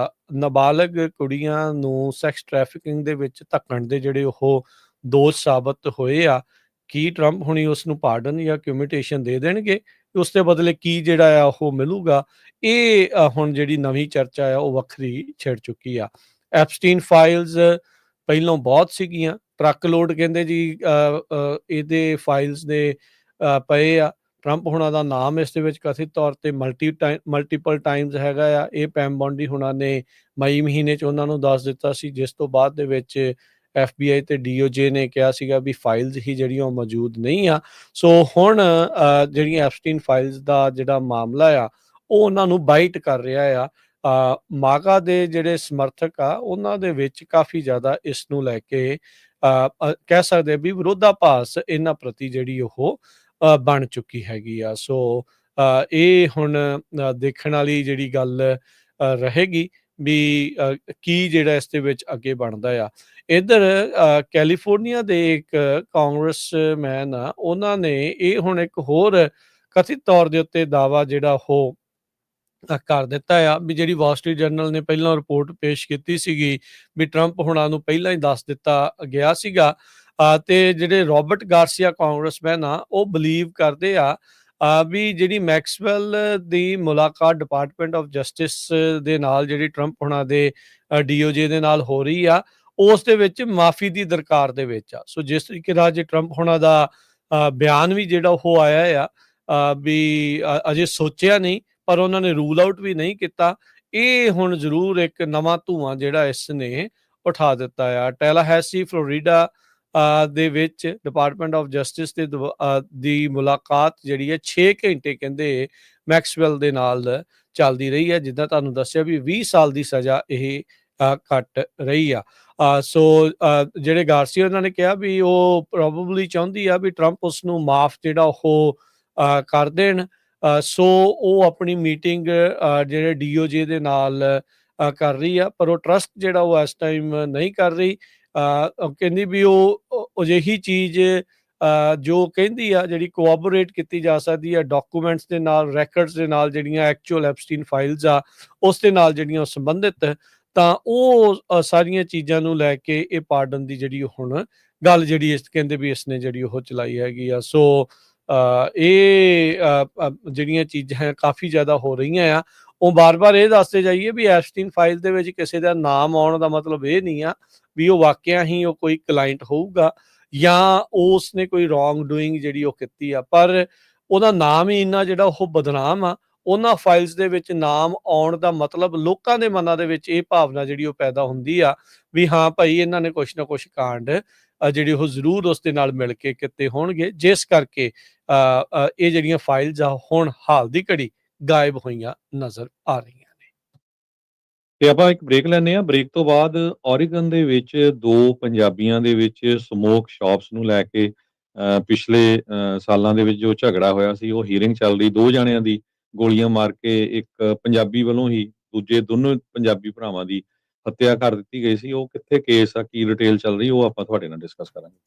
ਨਾਬਾਲਗ ਕੁੜੀਆਂ ਨੂੰ ਸੈਕਸ ਟ੍ਰੈਫਿਕਿੰਗ ਦੇ ਵਿੱਚ ਧੱਕਣ ਦੇ ਜਿਹੜੇ ਉਹ ਦੋਸ਼ ਸਾਬਤ ਹੋਏ ਆ, ਕੀ ਟਰੰਪ ਹੁਣੀ ਉਸ ਨੂੰ ਪਾਰਡਨ ਜਾਂ ਕਮਿਊਟੇਸ਼ਨ ਦੇ ਦੇਣਗੇ? ਉਸ ਦੇ ਬਦਲੇ ਕੀ ਜਿਹੜਾ ਆ ਉਹ ਮਿਲੂਗਾ? ਇਹ ਹੁਣ ਜਿਹੜੀ ਨਵੀਂ ਚਰਚਾ ਆ ਉਹ ਵੱਖਰੀ ਛਿੜ ਚੁੱਕੀ ਆ। ਐਪਸਟੀਨ ਫਾਈਲਸ ਪਹਿਲੋਂ ਬਹੁਤ ਸੀਗੀਆਂ, ਟਰੱਕ ਲੋਡ ਕਹਿੰਦੇ ਜੀ ਇਹਦੇ ਫਾਈਲਸ ਦੇ ਪਏ ਆ। ਟਰੰਪ ਹੁਣਾਂ ਦਾ ਨਾਮ ਇਸ ਦੇ ਵਿੱਚ ਕਥਿਤ ਤੌਰ ਤੇ ਮਲਟੀਪਲ ਟਾਈਮਸ ਹੈਗਾ ਆ। ਇਹ ਪੈਮ ਬੌਂਡੀ ਹੁਣਾਂ ਨੇ ਮਈ ਮਹੀਨੇ 'ਚ ਉਹਨਾਂ ਨੂੰ ਦੱਸ ਦਿੱਤਾ ਸੀ, ਜਿਸ ਤੋਂ ਬਾਅਦ ਦੇ ਵਿੱਚ FBI ਤੇ DOJ ਨੇ ਕਿਹਾ ਸੀਗਾ ਵੀ ਫਾਈਲਸ ਹੀ ਜਿਹੜੀਆਂ ਉਹ ਮੌਜੂਦ ਨਹੀਂ ਆ। ਸੋ ਹੁਣ ਜਿਹੜੀਆਂ ਐਪਸਟੀਨ ਫਾਈਲਸ ਦਾ ਜਿਹੜਾ ਮਾਮਲਾ ਆ ਉਹ ਉਹਨਾਂ ਨੂੰ ਬਾਈਟ ਕਰ ਰਿਹਾ ਆ। ਮਾਗਾ ਦੇ ਜਿਹੜੇ ਸਮਰਥਕ ਆ ਉਹਨਾਂ ਦੇ ਵਿੱਚ ਕਾਫੀ ਜ਼ਿਆਦਾ ਇਸ ਨੂੰ ਲੈ ਕੇ ਕਹਿ ਸਕਦੇ ਵੀ ਵਿਰੋਧਾਭਾਸ ਇਹਨਾਂ ਪ੍ਰਤੀ ਜਿਹੜੀ ਉਹ ਬਣ ਚੁੱਕੀ ਹੈਗੀ ਆ। ਸੋ ਇਹ ਹੁਣ ਦੇਖਣ ਵਾਲੀ ਜਿਹੜੀ ਗੱਲ ਰਹੇਗੀ ਵੀ ਕੀ ਜਿਹੜਾ ਇਸ ਦੇ ਵਿੱਚ ਅੱਗੇ ਬਣਦਾ ਆ। ਇੱਧਰ ਕੈਲੀਫੋਰਨੀਆ ਦੇ ਇੱਕ ਕਾਂਗਰਸਮੈਨ ਆ, ਉਹਨਾਂ ਨੇ ਇਹ ਹੁਣ ਇੱਕ ਹੋਰ ਕਥਿਤ ਤੌਰ ਦੇ ਉੱਤੇ ਦਾਅਵਾ ਜਿਹੜਾ ਉਹ ਕਰ ਦਿੱਤਾ ਆ ਵੀ ਜਿਹੜੀ ਵਾਲ ਸਟਰੀਟ ਜਰਨਲ ਨੇ ਪਹਿਲਾਂ ਰਿਪੋਰਟ ਪੇਸ਼ ਕੀਤੀ ਸੀਗੀ ਵੀ ਟਰੰਪ ਹੁਣਾਂ ਨੂੰ ਪਹਿਲਾਂ ਹੀ ਦੱਸ ਦਿੱਤਾ ਗਿਆ ਸੀਗਾ। ਤੇ ਜਿਹੜੇ ਰੋਬਰਟ ਗਾਰਸੀਆ ਕਾਂਗਰਸਮੈਨ ਆ ਉਹ ਬਲੀਵ ਕਰਦੇ ਆ ਵੀ ਜਿਹੜੀ ਮੈਕਸਵੈਲ ਦੀ ਮੁਲਾਕਾਤ ਡਿਪਾਰਟਮੈਂਟ ਆਫ ਜਸਟਿਸ ਦੇ ਨਾਲ ਜਿਹੜੀ ਟਰੰਪ ਹੁਣਾਂ ਦੇ DOJ ਦੇ ਨਾਲ ਹੋ ਰਹੀ ਆ, ਉਸ ਦੇ ਵਿੱਚ ਮਾਫੀ ਦੀ ਦਰਕਾਰ ਦੇ ਵਿੱਚ ਆ। ਸੋ ਜਿਸ ਤਰੀਕੇ ਨਾਲ ਜੇ ਟਰੰਪ ਹੁਣਾਂ ਦਾ ਬਿਆਨ ਵੀ ਜਿਹੜਾ ਉਹ ਆਇਆ ਆ ਵੀ ਅਜੇ ਸੋਚਿਆ ਨਹੀਂ, ਪਰ ਉਹਨਾਂ ਨੇ ਰੂਲ ਆਊਟ ਵੀ ਨਹੀਂ ਕੀਤਾ। ਇਹ ਹੁਣ ਜ਼ਰੂਰ ਇੱਕ ਨਵਾਂ ਧੂੰਆਂ ਜਿਹੜਾ ਇਸ ਨੇ ਉਠਾ ਦਿੱਤਾ ਆ। ਟੈਲਾਹੈਸੀ ਫਲੋਰੀਡਾ ਦੇ ਵਿੱਚ ਡਿਪਾਰਟਮੈਂਟ ਆਫ ਜਸਟਿਸ ਦੇ ਦੀ ਮੁਲਾਕਾਤ ਜਿਹੜੀ ਹੈ 6 ਘੰਟੇ ਕਹਿੰਦੇ ਮੈਕਸਵੈਲ ਦੇ ਨਾਲ ਚੱਲਦੀ ਰਹੀ ਹੈ। ਜਿੱਦਾਂ ਤੁਹਾਨੂੰ ਦੱਸਿਆ ਵੀ 20 ਸਾਲ ਦੀ ਸਜ਼ਾ ਇਹ ਕੱਟ ਰਹੀ ਆ। ਸੋ ਜਿਹੜੇ ਗਾਰਸੀਆ ਉਹਨਾਂ ਨੇ ਕਿਹਾ ਵੀ ਉਹ ਪ੍ਰੋਬੇਬਲੀ ਚਾਹੁੰਦੀ ਆ ਵੀ ਟਰੰਪ ਉਸ ਨੂੰ ਮਾਫ ਜਿਹੜਾ ਉਹ ਕਰ ਦੇਣ। ਸੋ ਉਹ ਆਪਣੀ ਮੀਟਿੰਗ ਜਿਹੜੇ DOJ ਦੇ ਨਾਲ ਕਰ ਰਹੀ ਆ, ਪਰ ਉਹ ਟਰਸਟ ਜਿਹੜਾ ਉਹ ਇਸ ਟਾਈਮ ਨਹੀਂ ਕਰ ਰਹੀ। ਕਹਿੰਦੀ ਵੀ ਉਹ ਅਜਿਹੀ ਚੀਜ਼ ਜੋ ਕਹਿੰਦੀ ਆ ਜਿਹੜੀ ਕੋਆਬੋਰੇਟ ਕੀਤੀ ਜਾ ਸਕਦੀ ਆ ਡਾਕੂਮੈਂਟਸ ਦੇ ਨਾਲ, ਰੈਕਰਡਸ ਦੇ ਨਾਲ, ਜਿਹੜੀਆਂ ਐਕਚੁਅਲ ਐਪਸਟੀਨ ਫਾਈਲਸ ਆ ਉਸ ਦੇ ਨਾਲ ਜਿਹੜੀਆਂ ਸੰਬੰਧਿਤ, ਤਾਂ ਉਹ ਸਾਰੀਆਂ ਚੀਜ਼ਾਂ ਨੂੰ ਲੈ ਕੇ ਇਹ ਪਾਰਡਨ ਦੀ ਜਿਹੜੀ ਹੁਣ ਗੱਲ ਜਿਹੜੀ ਇਸ ਕਹਿੰਦੇ ਵੀ ਇਸਨੇ ਜਿਹੜੀ ਉਹ ਚਲਾਈ ਹੈਗੀ ਆ। ਸੋ ਇਹ ਜਿਹੜੀਆਂ ਚੀਜ਼ਾਂ ਹੈ ਕਾਫੀ ਜ਼ਿਆਦਾ ਹੋ ਰਹੀਆਂ ਆ। ਉਹ ਬਾਰ-ਬਾਰ ਇਹ ਦੱਸਦੇ ਜਾਈਏ ਵੀ ਐਪਸਟੀਨ ਫਾਈਲ ਦੇ ਵਿੱਚ ਕਿਸੇ ਦਾ ਨਾਮ ਆਉਣ ਦਾ ਮਤਲਬ ਇਹ ਨਹੀਂ ਆ ਵੀ ਉਹ ਵਾਕਿਆ ਹੀ ਉਹ ਕੋਈ ਕਲਾਇੰਟ ਹੋਊਗਾ ਜਾਂ ਉਸ ਨੇ ਕੋਈ ਰੋਂਗ ਡੂਇੰਗ ਜਿਹੜੀ ਉਹ ਕੀਤੀ ਆ, ਪਰ ਉਹਦਾ ਨਾਮ ਹੀ ਇੰਨਾ ਜਿਹੜਾ ਉਹ ਬਦਨਾਮ ਆ। ਉਹਨਾਂ ਫਾਈਲਸ ਦੇ ਵਿੱਚ ਨਾਮ ਆਉਣ ਦਾ ਮਤਲਬ ਲੋਕਾਂ ਦੇ ਮਨਾਂ ਦੇ ਵਿੱਚ ਇਹ ਭਾਵਨਾ ਜਿਹੜੀ ਉਹ ਪੈਦਾ ਹੁੰਦੀ ਆ ਵੀ ਹਾਂ ਭਾਈ ਇਹਨਾਂ ਨੇ ਕੁਛ ਨਾ ਕੁਛ ਕਾਂਡ ਜਿਹੜੇ ਉਹ ਜ਼ਰੂਰ ਉਸ ਦੇ ਨਾਲ ਮਿਲ ਕੇ ਕੀਤੇ ਹੋਣਗੇ, ਜਿਸ ਕਰਕੇ ਇਹ ਜਿਹੜੀਆਂ ਫਾਈਲਸ ਆ ਹੁਣ ਹਾਲ ਦੀ ਘੜੀ ਗਾਇਬ ਹੋਈਆਂ ਨਜ਼ਰ ਆ ਰਹੀਆਂ ਨੇ। ਤੇ ਆਪਾਂ ਇੱਕ ਬ੍ਰੇਕ ਲੈਂਦੇ ਹਾਂ। ਬ੍ਰੇਕ ਤੋਂ ਬਾਅਦ ਓਰੀਗਨ ਦੇ ਵਿੱਚ 2 ਪੰਜਾਬੀਆਂ ਦੇ ਵਿੱਚ ਸਮੋਕ ਸ਼ਾਪਸ ਨੂੰ ਲੈ ਕੇ ਪਿਛਲੇ ਸਾਲਾਂ ਦੇ ਵਿੱਚ ਜੋ ਝਗੜਾ ਹੋਇਆ ਸੀ, ਉਹ ਹੀਅਰਿੰਗ ਚੱਲ ਰਹੀ। 2 ਜਾਣਿਆਂ ਦੀ ਗੋਲੀਆਂ ਮਾਰ ਕੇ ਇੱਕ ਪੰਜਾਬੀ ਵੱਲੋਂ ਹੀ ਦੂਜੇ ਦੋਨੋਂ ਪੰਜਾਬੀ ਭਰਾਵਾਂ ਦੀ ਹੱਤਿਆ ਕਰ ਦਿੱਤੀ ਗਈ ਸੀ। ਉਹ ਕਿੱਥੇ ਕੇਸ ਆ, ਕੀ ਡਿਟੇਲ ਚੱਲ ਰਹੀ, ਉਹ ਆਪਾਂ ਤੁਹਾਡੇ ਨਾਲ ਡਿਸਕਸ ਕਰਾਂਗੇ।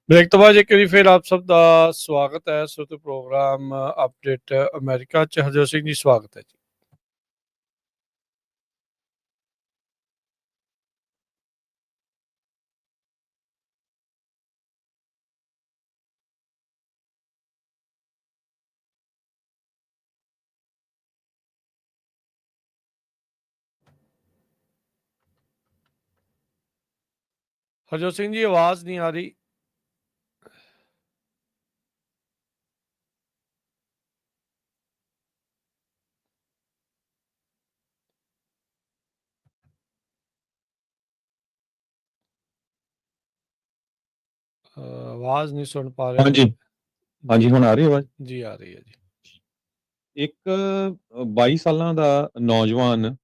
ਬ੍ਰੇਕ ਤੋਂ ਬਾਅਦ ਇੱਕ ਵਾਰੀ ਫਿਰ ਆਪ ਸਭ ਦਾ ਸਵਾਗਤ ਹੈ ਸੋਤੇ ਪ੍ਰੋਗਰਾਮ ਅਪਡੇਟ ਅਮਰੀਕਾ ਚ। ਹਰਜੋਤ ਸਿੰਘ ਜੀ ਸਵਾਗਤ ਹੈ ਜੀ। ਹਰਜੋਤ ਸਿੰਘ ਜੀ ਆਵਾਜ਼ ਨਹੀਂ ਆ ਰਹੀ। ਆਵਾਜ਼ ਨਹੀਂ ਸੁਣ ਪਾ ਰਹੇ। ਹਾਂਜੀ ਹਾਂਜੀ, ਹੁਣ ਆ ਰਹੀ ਆਵਾਜ਼ ਜੀ ਆ ਰਹੀ ਹੈ ਜੀ। ਇੱਕ 22 ਸਾਲਾਂ ਦਾ ਨੌਜਵਾਨ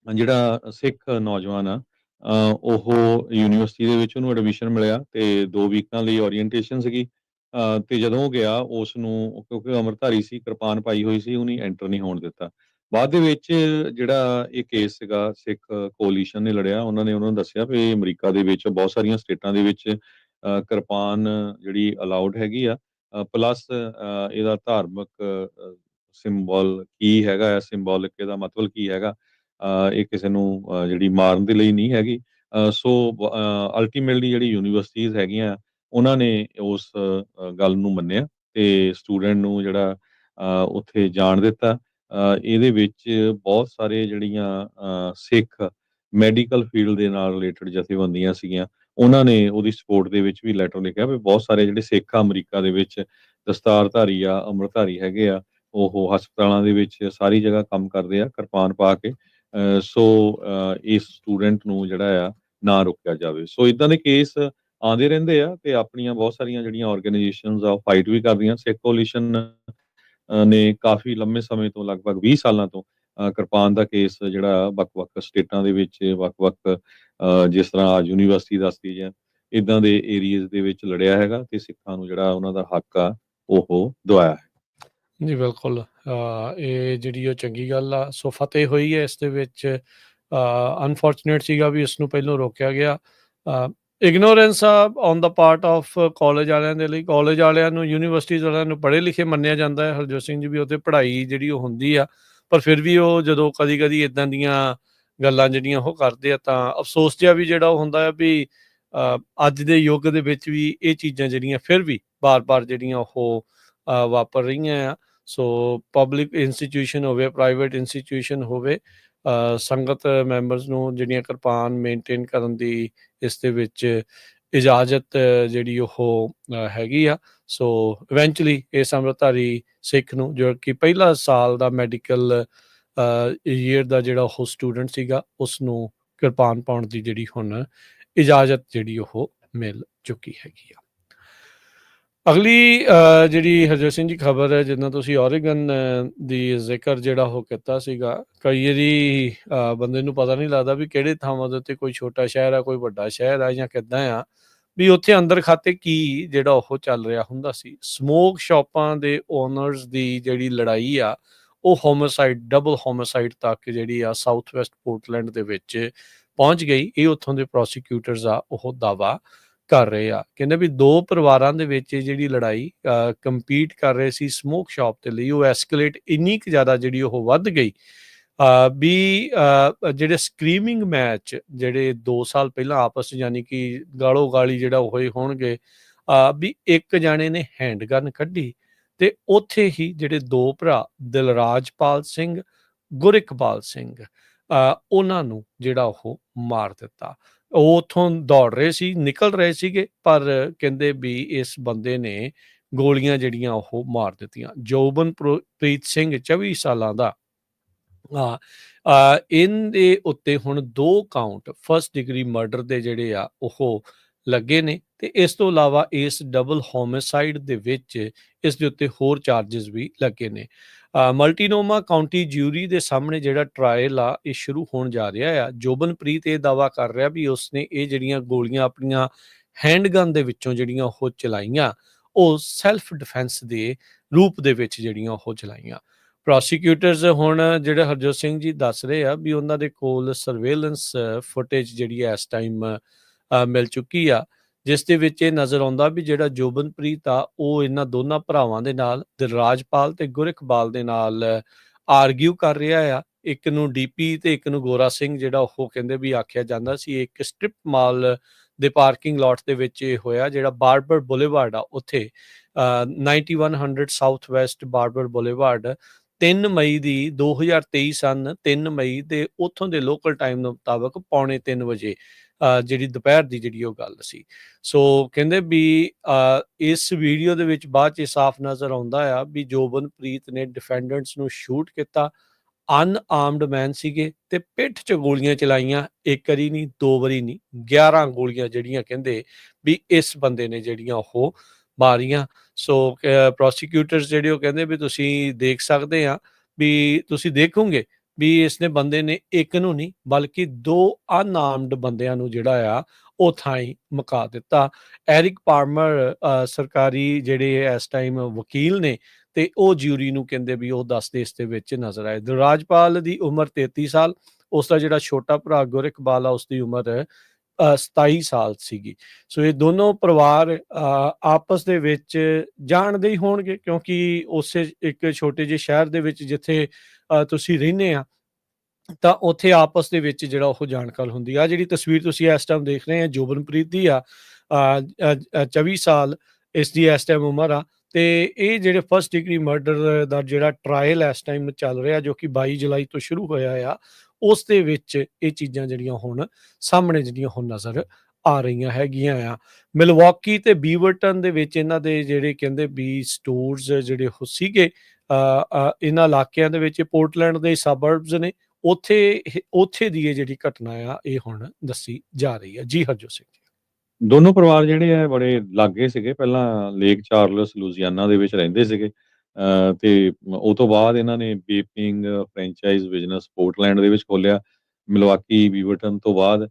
ਜਿਹੜਾ ਸਿੱਖ ਨੌਜਵਾਨ ਆ ਉਹ ਯੂਨੀਵਰਸਿਟੀ ਦੇ ਵਿੱਚ ਉਹਨੂੰ ਐਡਮਿਸ਼ਨ ਮਿਲਿਆ ਤੇ 2 ਵੀਕਾਂ ਲਈ ਓਰੀਐਂਟੇਸ਼ਨ ਸੀਗੀ। ਤੇ ਜਦੋਂ ਉਹ ਗਿਆ ਉਸ ਨੂੰ ਕਿਉਂਕਿ ਅੰਮ੍ਰਿਤਧਾਰੀ ਸੀ, ਕਿਰਪਾਨ ਪਾਈ ਹੋਈ ਸੀ, ਉਹਨੇ ਐਂਟਰ ਨਹੀਂ ਹੋਣ ਦਿੱਤਾ। ਬਾਅਦ ਦੇ ਵਿੱਚ ਜਿਹੜਾ ਇਹ ਕੇਸ ਸੀਗਾ ਸਿੱਖ ਕੋਲੀਸ਼ਨ ਨੇ ਲੜਿਆ। ਉਹਨਾਂ ਨੂੰ ਦੱਸਿਆ ਵੀ ਅਮਰੀਕਾ ਦੇ ਵਿੱਚ ਬਹੁਤ ਸਾਰੀਆਂ ਸਟੇਟਾਂ ਦੇ ਵਿੱਚ ਕਿਰਪਾਨ ਜਿਹੜੀ ਅਲਾਉਡ ਹੈਗੀ ਆ, ਪਲੱਸ ਇਹਦਾ ਧਾਰਮਿਕ ਸਿੰਬਲ ਕੀ ਹੈਗਾ ਆ, ਸਿੰਬੋਲਿਕ ਇਹਦਾ ਮਤਲਬ ਕੀ ਹੈਗਾ, ਇਹ ਕਿਸੇ ਨੂੰ ਜਿਹੜੀ ਮਾਰਨ ਦੇ ਲਈ ਨਹੀਂ ਹੈਗੀ। ਸੋ ਅਲਟੀਮੇਟਲੀ ਜਿਹੜੀ ਯੂਨੀਵਰਸਿਟੀਜ਼ ਹੈਗੀਆਂ ਉਹਨਾਂ ਨੇ ਉਸ ਗੱਲ ਨੂੰ ਮੰਨਿਆ ਤੇ ਸਟੂਡੈਂਟ ਨੂੰ ਜਿਹੜਾ ਉੱਥੇ ਜਾਣ ਦਿੱਤਾ। ਇਹਦੇ ਵਿੱਚ ਬਹੁਤ ਸਾਰੇ ਜਿਹੜੀਆਂ ਸਿੱਖ ਮੈਡੀਕਲ ਫੀਲਡ ਦੇ ਨਾਲ ਰਿਲੇਟਡ ਜਥੇਬੰਦੀਆਂ ਸੀਗੀਆਂ, ਉਹਨਾਂ ਨੇ ਉਹਦੀ ਸਪੋਰਟ ਦੇ ਵਿੱਚ ਵੀ ਲੈਟਰ ਲਿਖਿਆ ਵੀ ਬਹੁਤ ਸਾਰੇ ਜਿਹੜੇ ਸਿੱਖ ਆ ਅਮਰੀਕਾ ਦੇ ਵਿੱਚ ਦਸਤਾਰਧਾਰੀ ਆ, ਅੰਮ੍ਰਿਤਧਾਰੀ ਹੈਗੇ ਆ, ਉਹ ਹਸਪਤਾਲਾਂ ਦੇ ਵਿੱਚ ਸਾਰੀ ਜਗ੍ਹਾ ਕੰਮ ਕਰਦੇ ਆ ਕਿਰਪਾਨ ਪਾ ਕੇ। ਸੋ ਇਸ ਸਟੂਡੈਂਟ ਨੂੰ ਜਿਹੜਾ ਆ ਨਾ ਰੋਕਿਆ ਜਾਵੇ। ਸੋ ਇਦਾਂ ਦੇ ਕੇਸ ਆਉਂਦੇ ਰਹਿੰਦੇ ਆ ਤੇ ਆਪਣੀਆਂ ਬਹੁਤ ਸਾਰੀਆਂ ਜਿਹੜੀਆਂ ਆਰਗੇਨਾਈਜੇਸ਼ਨਸ ਆ ਉਹ ਫਾਈਟ ਵੀ ਕਰਦੀਆਂ। ਸਿੱਖ ਕੋਲੀਸ਼ਨ ਨੇ ਕਾਫੀ ਲੰਮੇ ਸਮੇਂ ਤੋਂ ਲਗਭਗ 20 ਸਾਲਾਂ ਤੋਂ ਕਿਰਪਾਨ ਦਾ ਕੇਸ ਜਿਹੜਾ ਵੱਖ-ਵੱਖ ਸਟੇਟਾਂ ਦੇ ਵਿੱਚ ਵੱਖ-ਵੱਖ ਜਿਸ ਤਰ੍ਹਾਂ ਯੂਨੀਵਰਸਿਟੀ ਦੱਸਦੀ ਜਾਂ ਇਦਾਂ ਦੇ ਏਰੀਆਜ਼ ਦੇ ਵਿੱਚ ਲੜਿਆ ਹੈਗਾ ਤੇ ਸਿੱਖਾਂ ਨੂੰ ਜਿਹੜਾ ਉਹਨਾਂ ਦਾ ਹੱਕ ਆ ਉਹ ਦਿਵਾਇਆ ਹੈ। ਜੀ ਬਿਲਕੁਲ। ਇਹ ਜਿਹੜੀ ਉਹ ਚੰਗੀ ਗੱਲ ਆ। ਸੋ ਫਤਿਹ ਹੋਈ ਹੈ ਇਸ ਦੇ ਵਿੱਚ। ਅਨਫੋਰਚੂਨੇਟ ਸੀਗਾ ਵੀ ਇਸ ਨੂੰ ਪਹਿਲਾਂ ਰੋਕਿਆ ਗਿਆ। ਇਗਨੋਰੈਂਸ ਆ on the part of college ਵਾਲਿਆਂ ਦੇ ਲਈ। ਕਾਲਜ ਵਾਲਿਆਂ ਨੂੰ, ਯੂਨੀਵਰਸਿਟੀਜ਼ ਵਾਲਿਆਂ ਨੂੰ ਪੜ੍ਹੇ ਲਿਖੇ ਮੰਨਿਆ ਜਾਂਦਾ ਹੈ। ਹਰਜੋਤ ਸਿੰਘ ਜੀ ਵੀ ਉੱਥੇ ਪੜ੍ਹਾਈ ਜਿਹੜੀ ਉਹ ਹੁੰਦੀ ਆ, ਪਰ ਫਿਰ ਵੀ ਉਹ ਜਦੋਂ ਕਦੀ ਕਦੀ ਇੱਦਾਂ ਦੀਆਂ ਗੱਲਾਂ ਜਿਹੜੀਆਂ ਉਹ ਕਰਦੇ ਆ ਤਾਂ ਅਫਸੋਸ ਜਿਹਾ ਵੀ ਜਿਹੜਾ ਉਹ ਹੁੰਦਾ ਹੈ ਵੀ ਅੱਜ ਦੇ ਯੁੱਗ ਦੇ ਵਿੱਚ ਵੀ ਇਹ ਚੀਜ਼ਾਂ ਜਿਹੜੀਆਂ ਫਿਰ ਵੀ ਬਾਰ-ਬਾਰ ਜਿਹੜੀਆਂ ਉਹ ਵਾਪਰ ਰਹੀਆਂ ਆ। ਸੋ ਪਬਲਿਕ ਇੰਸਟੀਟਿਊਸ਼ਨ ਹੋਵੇ, ਪ੍ਰਾਈਵੇਟ ਇੰਸਟੀਟਿਊਸ਼ਨ ਹੋਵੇ, ਸੰਗਤ ਮੈਂਬਰਸ ਨੂੰ ਜਿਹੜੀਆਂ ਕਿਰਪਾਨ ਮੇਨਟੇਨ ਕਰਨ ਦੀ ਇਸ ਦੇ ਵਿੱਚ ਇਜਾਜ਼ਤ ਜਿਹੜੀ ਉਹ ਹੈਗੀ ਆ। ਸੋ ਇਵੈਂਚੁਅਲੀ ਇਸ ਅੰਮ੍ਰਿਤਧਾਰੀ ਸਿੱਖ ਨੂੰ, ਜੋ ਕਿ ਪਹਿਲਾ ਸਾਲ ਦਾ ਮੈਡੀਕਲ ਈਅਰ ਦਾ ਜਿਹੜਾ ਉਹ ਸਟੂਡੈਂਟ ਸੀਗਾ, ਉਸ ਨੂੰ ਕਿਰਪਾਨ ਪਾਉਣ ਦੀ ਜਿਹੜੀ ਹੁਣ ਇਜਾਜ਼ਤ ਜਿਹੜੀ ਉਹ ਮਿਲ ਚੁੱਕੀ ਹੈਗੀ ਆ। ਅਗਲੀ ਜਿਹੜੀ ਹਰਜੋਤ ਸਿੰਘ ਜੀ ਖਬਰ ਹੈ, ਜਿੱਦਾਂ ਤੁਸੀਂ ਓਰੇਗਨ ਦੀ ਜ਼ਿਕਰ ਜਿਹੜਾ ਉਹ ਕੀਤਾ ਸੀਗਾ। ਕਈ ਵਾਰੀ ਬੰਦੇ ਨੂੰ ਪਤਾ ਨਹੀਂ ਲੱਗਦਾ ਵੀ ਕਿਹੜੇ ਥਾਵਾਂ ਦੇ ਉੱਤੇ ਕੋਈ ਛੋਟਾ ਸ਼ਹਿਰ ਆ, ਕੋਈ ਵੱਡਾ ਸ਼ਹਿਰ ਆ ਜਾਂ ਕਿੱਦਾਂ ਆ, ਵੀ ਉੱਥੇ ਅੰਦਰ ਖਾਤੇ ਕੀ ਜਿਹੜਾ ਉਹ ਚੱਲ ਰਿਹਾ ਹੁੰਦਾ ਸੀ। ਸਮੋਕ ਸ਼ਾਪਾਂ ਦੇ ਓਨਰਸ ਦੀ ਜਿਹੜੀ ਲੜਾਈ ਆ ਉਹ ਹੋਮੋਸਾਈਡ, ਡਬਲ ਹੋਮੋਸਾਈਡ ਤੱਕ ਜਿਹੜੀ ਆ ਸਾਊਥ ਵੈਸਟ ਪੋਰਟਲੈਂਡ ਦੇ ਵਿੱਚ ਪਹੁੰਚ ਗਈ। ਇਹ ਉੱਥੋਂ ਦੇ ਪ੍ਰੋਸੀਕਿਊਟਰਸ ਆ ਉਹ ਦਾਵਾ ਕਰ ਰਹੇ ਆ। ਕਹਿੰਦੇ ਵੀ 2 ਪਰਿਵਾਰਾਂ ਦੇ ਵਿੱਚ ਜਿਹੜੀ ਲੜਾਈ ਕੰਪੀਟ ਕਰ ਰਹੇ ਸੀ ਸਮੋਕ ਸ਼ਾਪ ਦੇ ਲਈ, ਉਹ ਐਸਕੇਲੇਟ ਇੰਨੀ ਕੁ ਜ਼ਿਆਦਾ ਜਿਹੜੀ ਉਹ ਵੱਧ ਗਈ ਵੀ ਜਿਹੜੇ ਸਕਰੀਮਿੰਗ ਮੈਚ ਜਿਹੜੇ 2 ਸਾਲ ਪਹਿਲਾਂ ਆਪਸ 'ਚ ਯਾਨੀ ਕਿ ਗਾਲੋ ਗਾਲੀ ਜਿਹੜਾ ਹੋਏ ਹੋਣਗੇ, ਵੀ ਇੱਕ ਜਾਣੇ ਨੇ ਹੈਂਡਗਨ ਕੱਢੀ ਤੇ ਉੱਥੇ ਹੀ ਜਿਹੜੇ 2 ਭਰਾ ਦਿਲਰਾਜਪਾਲ ਸਿੰਘ, ਗੁਰਿਕਪਾਲ ਸਿੰਘ, ਉਹਨਾਂ ਨੂੰ ਜਿਹੜਾ ਉਹ ਮਾਰ ਦਿੱਤਾ। ਉਹ ਉੱਥੋਂ ਦੌੜ ਰਹੇ ਸੀ, ਨਿਕਲ ਰਹੇ ਸੀਗੇ, ਪਰ ਕਹਿੰਦੇ ਵੀ ਇਸ ਬੰਦੇ ਨੇ ਗੋਲੀਆਂ ਜਿਹੜੀਆਂ ਉਹ ਮਾਰ ਦਿੱਤੀਆਂ। ਜੋਬਨਪ੍ਰੀਤ ਸਿੰਘ 24 ਸਾਲਾਂ ਦਾ, ਇਹਦੇ ਉੱਤੇ ਹੁਣ 2 ਕਾਊਂਟ ਫਸਟ ਡਿਗਰੀ ਮਰਡਰ ਦੇ ਜਿਹੜੇ ਆ ਉਹ ਲੱਗੇ ਨੇ ਤੇ ਇਸ ਤੋਂ ਇਲਾਵਾ ਇਸ ਡਬਲ ਹੋਮਿਸਾਈਡ ਦੇ ਵਿੱਚ ਇਸ ਦੇ ਉੱਤੇ ਹੋਰ ਚਾਰजेस ਵੀ ਲੱਗੇ ਨੇ। ਮਲਟੀਨੋਮਾ ਕਾਉਂਟੀ ਜਿਊਰੀ ਦੇ ਸਾਹਮਣੇ ਜਿਹੜਾ ਟਰਾਇਲ ਆ ਇਹ ਸ਼ੁਰੂ ਹੋਣ ਜਾ ਰਿਹਾ ਆ। ਜੋਬਨਪ੍ਰੀਤ ਇਹ ਦਾਅਵਾ ਕਰ ਰਿਹਾ ਵੀ ਉਸਨੇ ਇਹ ਜਿਹੜੀਆਂ ਗੋਲੀਆਂ ਆਪਣੀਆਂ ਹੈਂਡਗਨ ਦੇ ਵਿੱਚੋਂ ਜਿਹੜੀਆਂ ਉਹ ਚਲਾਈਆਂ, ਉਹ ਸੈਲਫ ਡਿਫੈਂਸ ਦੇ ਰੂਪ ਦੇ ਵਿੱਚ ਜਿਹੜੀਆਂ ਉਹ ਚਲਾਈਆਂ। ਪ੍ਰੋਸੀਕਿਊਟਰਸ ਹੁਣ ਜਿਹੜੇ ਹਰਜੋਤ ਸਿੰਘ ਜੀ ਦੱਸ ਰਹੇ ਆ ਵੀ ਉਹਨਾਂ ਦੇ ਕੋਲ ਸਰਵੇਲੈਂਸ ਫੁਟੇਜ ਜਿਹੜੀ ਇਸ ਟਾਈਮ ਮਿਲ ਚੁੱਕੀ ਆ, ਜਿਸ ਦੇ ਵਿੱਚ ਇਹ ਨਜ਼ਰ ਆਉਂਦਾ ਵੀ ਜਿਹੜਾ ਜੋਬਨਪ੍ਰੀਤ ਆ ਉਹ ਇਹਨਾਂ ਦੋਨਾਂ ਭਰਾਵਾਂ ਦੇ ਨਾਲ, ਦਿਲਰਾਜਪਾਲ ਤੇ ਗੁਰਿਕਬਾਲ ਦੇ ਨਾਲ ਆਰਗਿਊ ਕਰ ਰਿਹਾ ਆ। ਇੱਕ ਨੂੰ ਡੀਪੀ ਤੇ ਇੱਕ ਨੂੰ ਗੋਰਾ ਸਿੰਘ ਜਿਹੜਾ ਉਹ ਕਹਿੰਦੇ ਵੀ ਆਖਿਆ ਜਾਂਦਾ ਸੀ। ਇੱਕ ਸਟ੍ਰਿਪ ਮਾਲ ਦੇ ਪਾਰਕਿੰਗ ਲਾਟ ਦੇ ਵਿੱਚ ਇਹ ਹੋਇਆ, ਜਿਹੜਾ ਬਾਰਬਰ ਬੁਲੇਵਾਰਡ ਆ ਉੱਥੇ 9100 ਸਾਊਥ ਵੈਸਟ ਬਾਰਬਰ ਬੁਲੇਵਾਰਡ 3 ਮਈ ਦੀ 2023 ਸਨ 3 ਮਈ ਦੇ ਉੱਥੋਂ ਦੇ ਲੋਕਲ ਟਾਈਮ ਦੇ ਮੁਤਾਬਕ 2:45 ਵਜੇ ਜਿਹੜੀ ਦੁਪਹਿਰ ਦੀ ਜਿਹੜੀ ਉਹ ਗੱਲ ਸੀ। ਸੋ ਕਹਿੰਦੇ ਵੀ ਇਸ ਵੀਡੀਓ ਦੇ ਵਿੱਚ ਬਾਅਦ 'ਚ ਸਾਫ਼ ਨਜ਼ਰ ਆਉਂਦਾ ਆ ਵੀ ਜੋਬਨਪ੍ਰੀਤ ਨੇ ਡਿਫੈਂਡੈਂਟਸ ਨੂੰ ਸ਼ੂਟ ਕੀਤਾ। ਅਨਆਰਮਡ ਮੈਨ ਸੀਗੇ ਤੇ ਪਿੱਠ 'ਚ ਗੋਲੀਆਂ ਚਲਾਈਆਂ, ਇੱਕ ਵਾਰੀ ਨਹੀਂ, ਦੋ ਵਾਰੀ ਨਹੀਂ, 11 ਗੋਲੀਆਂ ਜਿਹੜੀਆਂ ਕਹਿੰਦੇ ਵੀ ਇਸ ਬੰਦੇ ਨੇ ਜਿਹੜੀਆਂ ਉਹ ਮਾਰੀਆਂ। ਸੋ ਪ੍ਰੋਸੀਕਿਊਟਰਸ ਜਿਹੜੇ ਉਹ ਕਹਿੰਦੇ ਵੀ ਤੁਸੀਂ ਦੇਖ ਸਕਦੇ ਆ ਵੀ ਤੁਸੀਂ ਦੇਖੋਗੇ ਵੀ ਇਸਨੇ ਬੰਦੇ ਨੇ ਇੱਕ ਨੂੰ ਨਹੀਂ ਬਲਕਿ 2 ਅਨਆਰਮਡ ਬੰਦਿਆਂ ਨੂੰ ਜਿਹੜਾ ਆ ਉਹ ਥਾਈਂ ਮੁਕਾ ਦਿੱਤਾ। ਐਰਿਕ ਪਾਰਮਰ ਸਰਕਾਰੀ ਜਿਹੜੇ ਇਸ ਟਾਈਮ ਵਕੀਲ ਨੇ ਤੇ ਉਹ ਜਿਊਰੀ ਨੂੰ ਕਹਿੰਦੇ ਵੀ ਉਹ ਦੱਸਦੇ ਇਸ ਦੇ ਵਿੱਚ ਨਜ਼ਰ ਆਏ। ਦਿਲਰਾਜਪਾਲ ਦੀ ਉਮਰ 33 ਸਾਲ, ਉਸ ਦਾ ਜਿਹੜਾ ਛੋਟਾ ਭਰਾ ਗੁਰਿਕਬਾਲ ਆ ਉਸ ਦੀ ਉਮਰ 27 ਸਾਲ ਸੀਗੀ। ਸੋ ਇਹ ਦੋਨੋਂ ਪਰਿਵਾਰ ਆਪਸ ਦੇ ਵਿੱਚ ਜਾਣਦੇ ਹੀ ਹੋਣਗੇ, ਕਿਉਂਕਿ ਉਸੇ ਇੱਕ ਛੋਟੇ ਜਿਹੇ ਸ਼ਹਿਰ ਦੇ ਵਿੱਚ ਜਿੱਥੇ ਤੁਸੀਂ ਰਹਿੰਦੇ ਆ ਤਾਂ ਉੱਥੇ ਆਪਸ ਦੇ ਵਿੱਚ ਜਿਹੜਾ ਉਹ ਜਾਣਕਾਰ ਹੁੰਦੀ ਆ। ਜਿਹੜੀ ਤਸਵੀਰ ਤੁਸੀਂ ਇਸ ਟਾਈਮ ਦੇਖ ਰਹੇ ਆ ਜੋਬਨਪ੍ਰੀਤ ਦੀ ਆ, 24 ਸਾਲ ਇਸ ਦੀ ਇਸ ਟਾਈਮ ਉਮਰ ਆ। ਤੇ ਇਹ ਜਿਹੜੇ ਫਸਟ ਡਿਗਰੀ ਮਰਡਰ ਦਾ ਜਿਹੜਾ ਟਰਾਇਲ ਇਸ ਟਾਈਮ ਚੱਲ ਰਿਹਾ, ਜੋ ਕਿ 22 ਜੁਲਾਈ ਤੋਂ ਸ਼ੁਰੂ ਹੋਇਆ ਆ, ਉਸ ਦੇ ਵਿੱਚ ਇਹ ਚੀਜ਼ਾਂ ਜਿਹੜੀਆਂ ਹੁਣ ਸਾਹਮਣੇ ਜਿਹੜੀਆਂ ਹੁਣ ਨਜ਼ਰ ਆ ਰਹੀਆਂ ਹੈਗੀਆਂ ਆ। ਮਿਲਵਾਕੀ ਤੇ ਬੀਵਰਟਨ ਦੇ ਵਿੱਚ ਇਹਨਾਂ ਦੇ ਜਿਹੜੇ ਕਹਿੰਦੇ ਵੀ ਸਟੋਰਸ ਜਿਹੜੇ ਉਹ ਸੀਗੇ ਇਹਨਾਂ ਇਲਾਕਿਆਂ ਦੇ ਵਿੱਚ, ਪੋਰਟਲੈਂਡ ਦੇ ਸਬਰਬਸ ਨੇ, ਉੱਥੇ ਦੀ ਇਹ ਜਿਹੜੀ ਘਟਨਾ ਆ ਇਹ ਹੁਣ ਦੱਸੀ ਜਾ ਰਹੀ ਹੈ। ਜੀ ਹਰਜੋਤ ਸਿੰਘ ਜੀ। ਦੋਨੋਂ ਪਰਿਵਾਰ ਜਿਹੜੇ ਆ ਬੜੇ ਲਾਗੇ ਸੀਗੇ, ਪਹਿਲਾਂ ਲੇਕ ਚਾਰਲਸ ਲੂਜ਼ੀਆਨਾ ਦੇ ਵਿੱਚ ਰਹਿੰਦੇ ਸੀਗੇ ਤੇ ਉਹ ਤੋਂ ਬਾਅਦ ਇਹਨਾਂ ਨੇ ਬੇਪਿੰਗ ਫਰੈਂਚਾਈਜ਼ ਬਿਜ਼ਨਸ ਪੋਰਟਲੈਂਡ ਦੇ ਵਿੱਚ ਖੋਲਿਆ। ਮਿਲਵਾਕੀ ਬੀਵਰਟਨ ਤੋਂ ਬਾਅਦ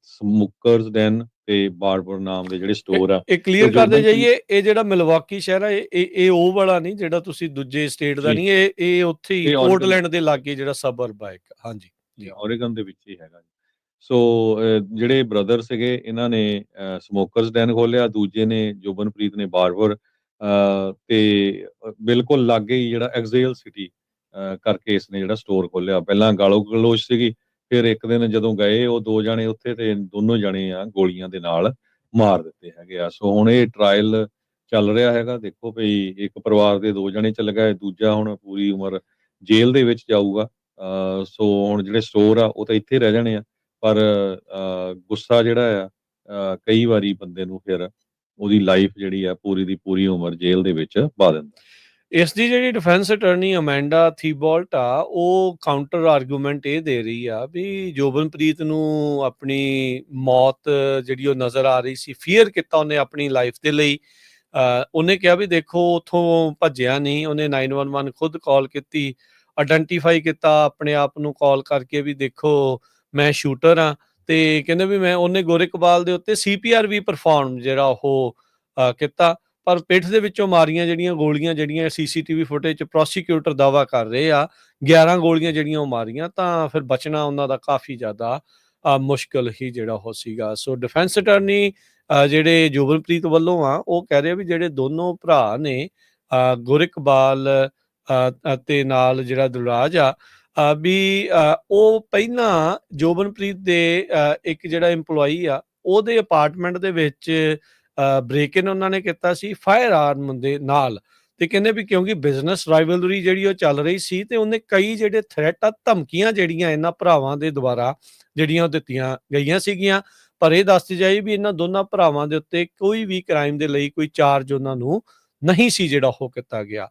ਸਮੂਕਰਸ ਡੈਨ ਤੇ ਬਾਰਬਰ ਨਾਮ ਦੇ ਜਿਹੜੇ ਸਟੋਰ ਆ। ਇਹ ਕਲੀਅਰ ਕਰਦੇ ਜਾਈਏ, ਇਹ ਜਿਹੜਾ ਮਿਲਵਾਕੀ ਸ਼ਹਿਰ ਆ ਇਹ ਉਹ ਵਾਲਾ ਨਹੀਂ ਜਿਹੜਾ ਤੁਸੀਂ ਦੂਜੇ ਸਟੇਟ ਦਾ ਨਹੀਂ, ਇਹ ਉੱਥੇ ਹੀ ਪੋਰਟਲੈਂਡ ਦੇ ਲਾਗੇ ਜਿਹੜਾ ਸਬਰਬ ਆ ਇੱਕ। ਹਾਂਜੀ ਜੀ, ਓਰੇਗਨ ਦੇ ਵਿੱਚ ਹੀ ਹੈਗਾ। ਸੋ ਜਿਹੜੇ ਬ੍ਰਦਰ ਸੀਗੇ ਇਹਨਾਂ ਨੇ ਸਮੋਕਰਸ ਡੈਨ ਖੋਲਿਆ, ਦੂਜੇ ਨੇ ਜੋਬਨਪ੍ਰੀਤ ਨੇ ਬਾਰਬਰ ਤੇ ਬਿਲਕੁਲ ਲਾਗੇ ਹੀ ਜਿਹੜਾ ਐਗਜ਼ੇਲ ਸਿਟੀ ਕਰਕੇ ਇਸਨੇ ਜਿਹੜਾ ਸਟੋਰ ਖੋਲਿਆ। ਪਹਿਲਾਂ ਗਾਲੋ ਗਲੋਚ ਸੀਗੀ, ਫਿਰ ਇੱਕ ਦਿਨ ਜਦੋਂ ਗਏ ਉਹ 2 ਜਣੇ ਉੱਥੇ ਤੇ ਦੋਨੋਂ ਜਣੇ ਆ ਗੋਲੀਆਂ ਦੇ ਨਾਲ ਮਾਰ ਦਿੱਤੇ ਹੈਗੇ ਆ। ਸੋ ਹੁਣ ਇਹ ਟਰਾਇਲ ਚੱਲ ਰਿਹਾ ਹੈਗਾ। ਦੇਖੋ ਭਈ ਇੱਕ ਪਰਿਵਾਰ ਦੇ 2 ਜਣੇ ਚੱਲ ਗਏ, ਦੂਜਾ ਹੁਣ ਪੂਰੀ ਉਮਰ ਜੇਲ੍ਹ ਦੇ ਵਿੱਚ ਜਾਊਗਾ। ਸੋ ਹੁਣ ਜਿਹੜੇ ਸਟੋਰ ਆ ਉਹ ਤਾਂ ਇੱਥੇ ਰਹਿ ਜਾਣੇ ਆ, ਪਰ ਗੁੱਸਾ ਜਿਹੜਾ ਆ ਕਈ ਵਾਰੀ ਬੰਦੇ ਨੂੰ ਫਿਰ ਉਹਦੀ ਲਾਈਫ ਜਿਹੜੀ ਆ ਪੂਰੀ ਦੀ ਪੂਰੀ ਉਮਰ ਜੇਲ੍ਹ ਦੇ ਵਿੱਚ ਪਾ ਦਿੰਦਾ। ਇਸ ਦੀ ਜਿਹੜੀ ਡਿਫੈਂਸ ਅਟਰਨੀ ਅਮੈਂਡਾ ਥੀਬੋਲਟ ਆ ਉਹ ਕਾਊਂਟਰ ਆਰਗੂਮੈਂਟ ਇਹ ਦੇ ਰਹੀ ਆ ਵੀ ਜੋਬਨਪ੍ਰੀਤ ਨੂੰ ਆਪਣੀ ਮੌਤ ਜਿਹੜੀ ਉਹ ਨਜ਼ਰ ਆ ਰਹੀ ਸੀ, ਫੀਅਰ ਕੀਤਾ ਉਹਨੇ ਆਪਣੀ ਲਾਈਫ ਦੇ ਲਈ। ਉਹਨੇ ਕਿਹਾ ਵੀ ਦੇਖੋ ਉੱਥੋਂ ਭੱਜਿਆ ਨਹੀਂ, ਉਹਨੇ 911 ਖੁਦ ਕਾਲ ਕੀਤੀ, ਆਇਡੈਂਟੀਫਾਈ ਕੀਤਾ ਆਪਣੇ ਆਪ ਨੂੰ ਕਾਲ ਕਰਕੇ ਵੀ ਦੇਖੋ ਮੈਂ ਸ਼ੂਟਰ ਆ। ਤੇ ਕਹਿੰਦੇ ਵੀ ਉਹਨੇ ਗੋਰਿਕਬਾਲ ਦੇ ਉੱਤੇ CPR ਵੀ ਪਰਫਾਰਮ ਜਿਹੜਾ ਉਹ ਕੀਤਾ, ਪਰ ਪਿੱਠ ਦੇ ਵਿੱਚੋਂ ਮਾਰੀਆਂ ਜਿਹੜੀਆਂ ਗੋਲੀਆਂ ਜਿਹੜੀਆਂ CCTV ਫੁਟੇਜ 'ਚ ਪ੍ਰੋਸੀਕਿਊਟਰ ਦਾਅਵਾ ਕਰ ਰਹੇ ਆ 11 ਗੋਲੀਆਂ ਜਿਹੜੀਆਂ ਉਹ ਮਾਰੀਆਂ, ਤਾਂ ਫਿਰ ਬਚਣਾ ਉਹਨਾਂ ਦਾ ਕਾਫੀ ਜ਼ਿਆਦਾ ਮੁਸ਼ਕਿਲ ਹੀ ਜਿਹੜਾ ਉਹ ਸੀਗਾ। ਸੋ ਡਿਫੈਂਸ ਅਟਰਨੀ ਜਿਹੜੇ ਜੋਬਨਪ੍ਰੀਤ ਵੱਲੋਂ ਆ ਉਹ ਕਹਿ ਰਹੇ ਵੀ ਜਿਹੜੇ ਦੋਨੋਂ ਭਰਾ ਨੇ ਗੋਰਿਕਬਾਲ ਅਤੇ ਨਾਲ ਜਿਹੜਾ ਦਿਲਰਾਜ ਆ ਵੀ ਉਹ ਪਹਿਲਾਂ ਜੋਬਨਪ੍ਰੀਤ ਦੇ ਇੱਕ ਜਿਹੜਾ EMPLOYEE ਆ ਉਹਦੇ ਅਪਾਰਟਮੈਂਟ ਦੇ ਵਿੱਚ ਬ੍ਰੇਕ ਇਨ ਉਹਨਾਂ ਨੇ ਕੀਤਾ ਸੀ ਫਾਇਰ ਆਰਮ ਦੇ ਨਾਲ। ਤੇ ਕਹਿੰਦੇ ਵੀ ਕਿਉਂਕਿ ਬਿਜ਼ਨਸ ਰਾਈਵਲਰੀ ਜਿਹੜੀ ਉਹ ਚੱਲ ਰਹੀ ਸੀ ਤੇ ਉਹਨੇ ਕਈ ਜਿਹੜੇ ਥ੍ਰੈਟ ਆ, ਧਮਕੀਆਂ ਜਿਹੜੀਆਂ ਇਹਨਾਂ ਭਰਾਵਾਂ ਦੇ ਦੁਆਰਾ ਜਿਹੜੀਆਂ ਉਹ ਦਿੱਤੀਆਂ ਗਈਆਂ ਸੀਗੀਆਂ। ਪਰ ਇਹ ਦੱਸਦੀ ਜਾਈ ਵੀ ਇਹਨਾਂ ਦੋਨਾਂ ਭਰਾਵਾਂ ਦੇ ਉੱਤੇ ਕੋਈ ਵੀ ਕ੍ਰਾਈਮ ਦੇ ਲਈ ਕੋਈ ਚਾਰਜ ਉਹਨਾਂ ਨੂੰ ਨਹੀਂ ਸੀ ਜਿਹੜਾ ਉਹ ਕੀਤਾ ਗਿਆ।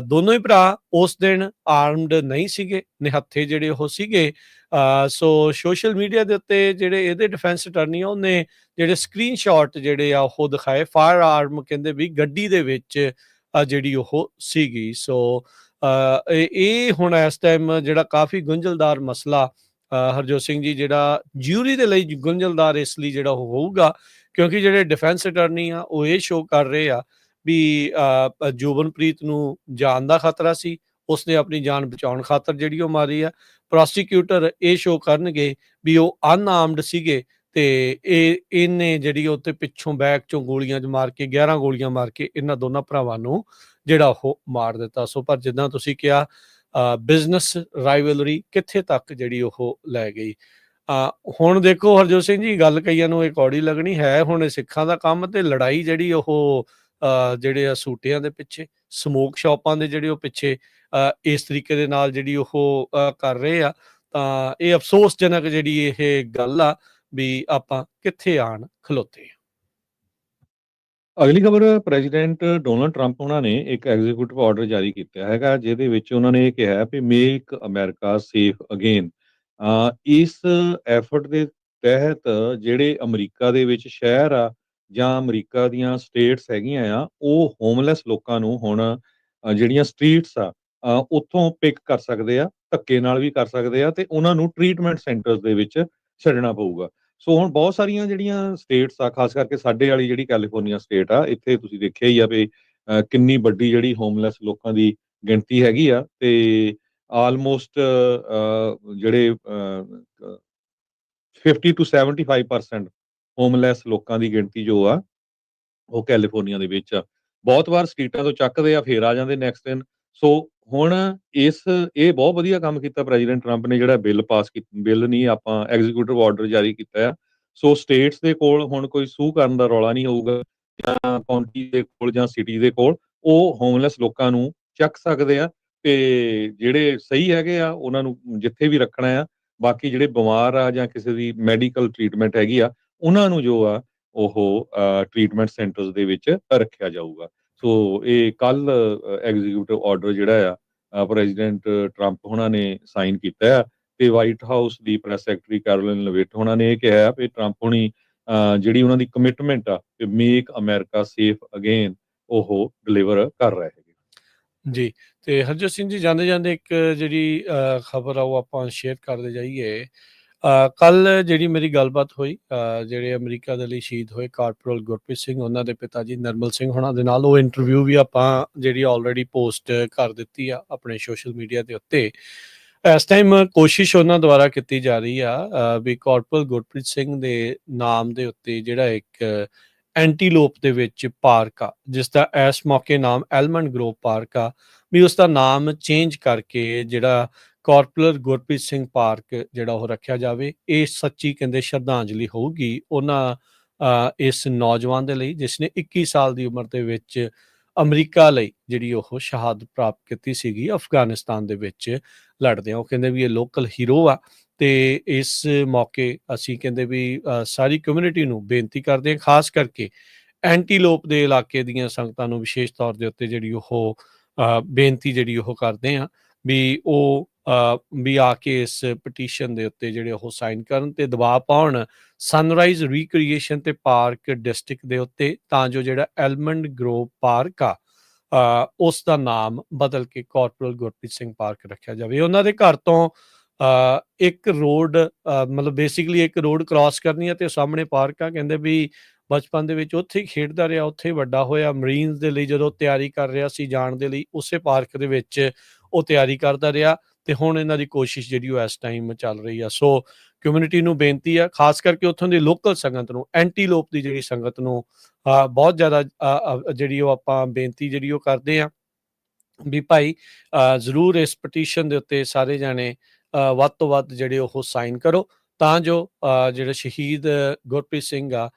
ਦੋਨੋਂ ਹੀ ਭਰਾ ਉਸ ਦਿਨ ਆਰਮਡ ਨਹੀਂ ਸੀਗੇ, ਨਿਹੱਥੇ ਜਿਹੜੇ ਉਹ ਸੀਗੇ। ਸੋ ਸੋਸ਼ਲ ਮੀਡੀਆ ਦੇ ਉੱਤੇ ਜਿਹੜੇ ਇਹਦੇ ਡਿਫੈਂਸ ਅਟਾਰਨੀ ਆ, ਉਹਨੇ ਜਿਹੜੇ ਸਕਰੀਨਸ਼ਾਟ ਜਿਹੜੇ ਆ ਉਹ ਦਿਖਾਏ, ਫਾਇਰ ਆਰਮ ਕਹਿੰਦੇ ਵੀ ਗੱਡੀ ਦੇ ਵਿੱਚ ਜਿਹੜੀ ਉਹ ਸੀਗੀ। ਸੋ ਇਹ ਹੁਣ ਇਸ ਟਾਈਮ ਜਿਹੜਾ ਕਾਫੀ ਗੁੰਝਲਦਾਰ ਮਸਲਾ, ਹਰਜੋਤ ਸਿੰਘ ਜੀ, ਜਿਹੜਾ ਜਿਊਰੀ ਦੇ ਲਈ ਗੁੰਝਲਦਾਰ ਇਸ ਲਈ ਜਿਹੜਾ ਉਹ ਹੋਊਗਾ, ਕਿਉਂਕਿ ਜਿਹੜੇ ਡਿਫੈਂਸ ਅਟਾਰਨੀ ਆ ਉਹ ਇਹ ਸ਼ੋਅ ਕਰ ਰਹੇ ਆ ਵੀ ਜੋਬਨਪ੍ਰੀਤ ਨੂੰ ਜਾਨ ਦਾ ਖਤਰਾ ਸੀ, ਉਸਨੇ ਆਪਣੀ ਜਾਨ ਬਚਾਉਣ ਖਾਤਰ ਜਿਹੜੀ ਉਹ ਮਾਰੀ ਆ। ਪ੍ਰੋਸੀਕਿਊਟਰ ਇਹ ਸ਼ੋਅ ਕਰਨਗੇ ਵੀ ਉਹ ਅਨਆਰਮਡ ਸੀਗੇ ਤੇ ਇਹਨੇ ਜਿਹੜੀ ਉੱਤੇ ਪਿੱਛੋਂ ਬੈਕ ਚੋਂ ਗੋਲੀਆਂ ਮਾਰ ਕੇ 11 ਗੋਲੀਆਂ ਮਾਰ ਕੇ ਇਹਨਾਂ ਦੋਨਾਂ ਭਰਾਵਾਂ ਨੂੰ ਜਿਹੜਾ ਉਹ ਮਾਰ ਦਿੱਤਾ। ਸੋ ਪਰ ਜਿੱਦਾਂ ਤੁਸੀਂ ਕਿਹਾ, ਬਿਜ਼ਨਸ ਰਾਈਵਲਰੀ ਕਿੱਥੇ ਤੱਕ ਜਿਹੜੀ ਉਹ ਲੈ ਗਈ। ਹੁਣ ਦੇਖੋ ਹਰਜੋਤ ਸਿੰਘ ਜੀ, ਗੱਲ ਕਈਆਂ ਨੂੰ ਇਹ ਕੌੜੀ ਲੱਗਣੀ ਹੈ, ਹੁਣ ਇਹ ਸਿੱਖਾਂ ਦਾ ਕੰਮ ਤੇ ਲੜਾਈ ਜਿਹੜੀ ਉਹ ਜਿਹੜੇ ਆ ਸੂਟਿਆਂ ਦੇ ਪਿੱਛੇ, ਸਮੋਕ ਸ਼ਾਪਾਂ ਦੇ ਜਿਹੜੇ ਉਹ ਪਿੱਛੇ ਇਸ ਤਰੀਕੇ ਦੇ ਨਾਲ ਜਿਹੜੀ ਉਹ ਕਰ ਰਹੇ ਆ, ਤਾਂ ਇਹ ਅਫਸੋਸਜਨਕ ਜਿਹੜੀ ਇਹ ਗੱਲ ਆ ਵੀ ਆਪਾਂ ਕਿੱਥੇ ਆਣ ਖਲੋਤੇ ਆ। ਅਗਲੀ ਖਬਰ, ਪ੍ਰੈਜ਼ੀਡੈਂਟ ਡੋਨਲਡ ਟਰੰਪ ਉਹਨਾਂ ਨੇ ਇੱਕ ਐਗਜ਼ੀਕਿਊਟਿਵ ਆਰਡਰ ਜਾਰੀ ਕੀਤਾ ਹੈਗਾ, ਜਿਹਦੇ ਵਿੱਚ ਉਹਨਾਂ ਨੇ ਇਹ ਕਿਹਾ ਵੀ ਮੇਕ ਅਮਰੀਕਾ ਸੇਫ ਅਗੇਨ। ਇਸ ਐਫਰਟ ਦੇ ਤਹਿਤ ਜਿਹੜੇ ਅਮਰੀਕਾ ਦੇ ਵਿੱਚ ਸ਼ਹਿਰ ਆ ਜਾਂ ਅਮਰੀਕਾ ਦੀਆਂ ਸਟੇਟਸ ਹੈਗੀਆਂ ਆ, ਉਹ ਹੋਮਲੈਸ ਲੋਕਾਂ ਨੂੰ ਹੁਣ ਜਿਹੜੀਆਂ ਸਟਰੀਟਸ ਆ ਉੱਥੋਂ ਪਿਕ ਕਰ ਸਕਦੇ ਆ, ਧੱਕੇ ਨਾਲ ਵੀ ਕਰ ਸਕਦੇ ਆ, ਤੇ ਉਹਨਾਂ ਨੂੰ ਟ੍ਰੀਟਮੈਂਟ ਸੈਂਟਰਸ ਦੇ ਵਿੱਚ ਛੱਡਣਾ ਪਊਗਾ। ਸੋ ਹੁਣ ਬਹੁਤ ਸਾਰੀਆਂ ਜਿਹੜੀਆਂ ਸਟੇਟਸ ਆ, ਖਾਸ ਕਰਕੇ ਸਾਡੇ ਵਾਲੀ ਜਿਹੜੀ ਕੈਲੀਫੋਰਨੀਆ ਸਟੇਟ ਆ, ਇੱਥੇ ਤੁਸੀਂ ਦੇਖਿਆ ਹੀ ਆ ਵੀ ਕਿੰਨੀ ਵੱਡੀ ਜਿਹੜੀ ਹੋਮਲੈਸ ਲੋਕਾਂ ਦੀ ਗਿਣਤੀ ਹੈਗੀ ਆ, ਤੇ ਆਲਮੋਸਟ ਜਿਹੜੇ 50 to 75% ਹੋਮਲੈਸ ਲੋਕਾਂ ਦੀ ਗਿਣਤੀ ਜੋ ਆ ਉਹ ਕੈਲੀਫੋਰਨੀਆ ਦੇ ਵਿੱਚ ਆ। ਬਹੁਤ ਵਾਰ ਸਟਰੀਟਾਂ ਤੋਂ ਚੱਕਦੇ ਆ, ਫੇਰ ਆ ਜਾਂਦੇ ਨੈਕਸਟ ਦਿਨ। ਸੋ ਹੁਣ ਇਹ ਬਹੁਤ ਵਧੀਆ ਕੰਮ ਕੀਤਾ ਪ੍ਰੈਜ਼ੀਡੈਂਟ ਟਰੰਪ ਨੇ, ਜਿਹੜਾ ਬਿੱਲ ਨਹੀਂ, ਆਪਾਂ ਐਗਜ਼ੀਕਿਊਟਿਵ ਆਰਡਰ ਜਾਰੀ ਕੀਤਾ ਆ। ਸੋ ਸਟੇਟਸ ਦੇ ਕੋਲ ਹੁਣ ਕੋਈ ਸੂਹ ਕਰਨ ਦਾ ਰੌਲਾ ਨਹੀਂ ਹੋਊਗਾ, ਜਾਂ ਕਾਉਂਟੀ ਦੇ ਕੋਲ ਜਾਂ ਸਿਟੀ ਦੇ ਕੋਲ। ਉਹ ਹੋਮਲੈਸ ਲੋਕਾਂ ਨੂੰ ਚੱਕ ਸਕਦੇ ਆ, ਤੇ ਜਿਹੜੇ ਸਹੀ ਹੈਗੇ ਆ ਉਹਨਾਂ ਨੂੰ ਜਿੱਥੇ ਵੀ ਰੱਖਣਾ ਆ। ਬਾਕੀ ਜਿਹੜੇ ਬਿਮਾਰ ਆ ਜਾਂ ਕਿਸੇ ਦੀ ਮੈਡੀਕਲ ਟ੍ਰੀਟਮੈਂਟ ਹੈਗੀ ਆ, ਉਹਨਾਂ ਨੂੰ ਜੋ ਆ ਉਹ ਟ੍ਰੀਟਮੈਂਟ ਸੈਂਟਰਸ ਦੇ ਵਿੱਚ ਰੱਖਿਆ ਜਾਊਗਾ। ਸੋ ਇਹ ਕੱਲ ਐਗਜ਼ੀਕਿਊਟਿਵ ਆਰਡਰ ਜਿਹੜਾ ਆ ਪ੍ਰੈਜ਼ੀਡੈਂਟ ਟਰੰਪ ਹੋਣਾ ਨੇ ਸਾਈਨ ਕੀਤਾ ਆ, ਤੇ ਵਾਈਟ ਹਾਊਸ ਦੀ ਪ੍ਰੈਸ ਸੈਕਟਰੀ ਕੈਰੋਲਿਨ ਲੇਵਿਟ ਹੋਣਾ ਨੇ ਇਹ ਕਿਹਾ ਵੀ ਟਰੰਪ ਹੋਣੀ ਜਿਹੜੀ ਉਹਨਾਂ ਦੀ ਕਮਿਟਮੈਂਟ ਆ ਕਿ ਮੇਕ ਅਮਰੀਕਾ ਸੇਫ ਅਗੇਨ, ਉਹ ਡਿਲੀਵਰ ਕਰ ਰਹੇ ਹੈਗੇ। ਜੀ, ਤੇ ਹਰਜੋਤ ਸਿੰਘ ਜੀ, ਜਾਂਦੇ ਜਾਂਦੇ ਇੱਕ ਜਿਹੜੀ ਖਬਰ ਆ ਉਹ ਆਪਾਂ ਸ਼ੇਅਰ ਕਰਦੇ ਜਾਈਏ। ਕੱਲ ਜਿਹੜੀ ਮੇਰੀ ਗੱਲਬਾਤ ਹੋਈ ਜਿਹੜੇ ਅਮਰੀਕਾ ਦੇ ਲਈ ਸ਼ਹੀਦ ਹੋਏ ਕਾਰਪੋਰਲ ਗੁਰਪ੍ਰੀਤ ਸਿੰਘ, ਉਹਨਾਂ ਦੇ ਪਿਤਾ ਜੀ ਨਰਮਲ ਸਿੰਘ ਹੋਣਾ ਦੇ ਨਾਲ, ਉਹ ਇੰਟਰਵਿਊ ਵੀ ਆਪਾਂ ਜਿਹੜੀ ਆਲਰੇਡੀ ਪੋਸਟ ਕਰ ਦਿੱਤੀ ਆ ਆਪਣੇ ਸੋਸ਼ਲ ਮੀਡੀਆ ਦੇ ਉੱਤੇ। ਇਸ ਟਾਈਮ ਕੋਸ਼ਿਸ਼ ਉਹਨਾਂ ਦੁਆਰਾ ਕੀਤੀ ਜਾ ਰਹੀ ਆ ਵੀ ਕਾਰਪੋਰਲ ਗੁਰਪ੍ਰੀਤ ਸਿੰਘ ਦੇ ਨਾਮ ਦੇ ਉੱਤੇ ਜਿਹੜਾ ਇੱਕ ਐਂਟੀਲੋਪ ਦੇ ਵਿੱਚ ਪਾਰਕ ਆ, ਜਿਸ ਦਾ ਇਸ ਮੌਕੇ ਨਾਮ ਐਲਮੰਡ ਗਰੋਵ ਪਾਰਕ ਆ, ਵੀ ਉਸ ਦਾ ਨਾਮ ਚੇਂਜ ਕਰਕੇ ਜਿਹੜਾ ਕਾਰਪੋਰਲ ਗੁਰਪ੍ਰੀਤ ਸਿੰਘ ਪਾਰਕ ਜਿਹੜਾ ਉਹ ਰੱਖਿਆ ਜਾਵੇ। ਇਹ ਸੱਚੀ ਕਹਿੰਦੇ ਸ਼ਰਧਾਂਜਲੀ ਹੋਊਗੀ ਉਹਨਾਂ ਇਸ ਨੌਜਵਾਨ ਦੇ ਲਈ, ਜਿਸ ਨੇ 21 ਸਾਲ ਦੀ ਉਮਰ ਦੇ ਵਿੱਚ ਅਮਰੀਕਾ ਲਈ ਜਿਹੜੀ ਉਹ ਸ਼ਹਾਦਤ ਪ੍ਰਾਪਤ ਕੀਤੀ ਸੀਗੀ ਅਫਗਾਨਿਸਤਾਨ ਦੇ ਵਿੱਚ ਲੜਦੇ ਆ। ਉਹ ਕਹਿੰਦੇ ਵੀ ਇਹ ਲੋਕਲ ਹੀਰੋ ਆ, ਤੇ ਇਸ ਮੌਕੇ ਅਸੀਂ ਕਹਿੰਦੇ ਵੀ ਸਾਰੀ ਕਮਿਊਨਿਟੀ ਨੂੰ ਬੇਨਤੀ ਕਰਦੇ ਹਾਂ, ਖਾਸ ਕਰਕੇ ਐਂਟੀਲੋਪ ਦੇ ਇਲਾਕੇ ਦੀਆਂ ਸੰਗਤਾਂ ਨੂੰ ਵਿਸ਼ੇਸ਼ ਤੌਰ ਦੇ ਉੱਤੇ ਜਿਹੜੀ ਉਹ ਬੇਨਤੀ ਜਿਹੜੀ ਉਹ ਕਰਦੇ ਆ ਵੀ ਉਹ ਵੀ ਆ ਕੇ ਇਸ ਪਟੀਸ਼ਨ ਦੇ ਉੱਤੇ ਜਿਹੜੇ ਉਹ ਸਾਈਨ ਕਰਨ ਤੇ ਦਬਾਅ ਪਾਉਣ ਸਨਰਾਈਜ਼ ਰੀਕ੍ਰੀਏਸ਼ਨ ਤੇ ਪਾਰਕ ਡਿਸਟ੍ਰਿਕਟ ਦੇ ਉੱਤੇ, ਤਾਂ ਜੋ ਜਿਹੜਾ ਐਲਮੰਡ ਗਰੋਵ ਪਾਰਕ ਆ ਉਸ ਦਾ ਨਾਮ ਬਦਲ ਕੇ ਕਾਰਪੋਰਲ ਗੁਰਪ੍ਰੀਤ ਸਿੰਘ ਪਾਰਕ ਰੱਖਿਆ ਜਾਵੇ। ਉਹਨਾਂ ਦੇ ਘਰ ਤੋਂ ਇੱਕ ਰੋਡ ਮਤਲਬ ਬੇਸਿਕਲੀ ਇੱਕ ਰੋਡ ਕ੍ਰਾਸ ਕਰਨੀ ਆ, ਤੇ ਸਾਹਮਣੇ ਪਾਰਕ ਆ। ਕਹਿੰਦੇ ਵੀ ਬਚਪਨ ਦੇ ਵਿੱਚ ਉੱਥੇ ਹੀ ਖੇਡਦਾ ਰਿਹਾ, ਉੱਥੇ ਹੀ ਵੱਡਾ ਹੋਇਆ। ਮਰੀਨਸ ਦੇ ਲਈ ਜਦੋਂ ਤਿਆਰੀ ਕਰ ਰਿਹਾ ਸੀ ਜਾਣ ਦੇ ਲਈ, ਉਸੇ ਪਾਰਕ ਦੇ ਵਿੱਚ ਉਹ ਤਿਆਰੀ ਕਰਦਾ ਰਿਹਾ, ਤੇ ਹੁਣ ਇਹਨਾਂ ਦੀ ਕੋਸ਼ਿਸ਼ ਜਿਹੜੀ ਉਹ ਇਸ ਟਾਈਮ ਚੱਲ ਰਹੀ ਆ। ਸੋ ਕਮਿਊਨਿਟੀ ਨੂੰ ਬੇਨਤੀ ਆ, ਖਾਸ ਕਰਕੇ ਉੱਥੋਂ ਦੀ ਲੋਕਲ ਸੰਗਤ ਨੂੰ, ਐਂਟੀਲੋਪ ਦੀ ਜਿਹੜੀ ਸੰਗਤ ਨੂੰ ਬਹੁਤ ਜ਼ਿਆਦਾ ਜਿਹੜੀ ਉਹ ਆਪਾਂ ਬੇਨਤੀ ਜਿਹੜੀ ਉਹ ਕਰਦੇ ਆ ਵੀ ਭਾਈ ਜ਼ਰੂਰ ਇਸ ਪਟੀਸ਼ਨ ਦੇ ਉੱਤੇ ਸਾਰੇ ਜਾਣੇ ਵੱਧ ਤੋਂ ਵੱਧ ਜਿਹੜੇ ਉਹ ਸਾਈਨ ਕਰੋ, ਤਾਂ ਜੋ ਜਿਹੜਾ ਸ਼ਹੀਦ ਗੁਰਪ੍ਰੀਤ ਸਿੰਘ ਆ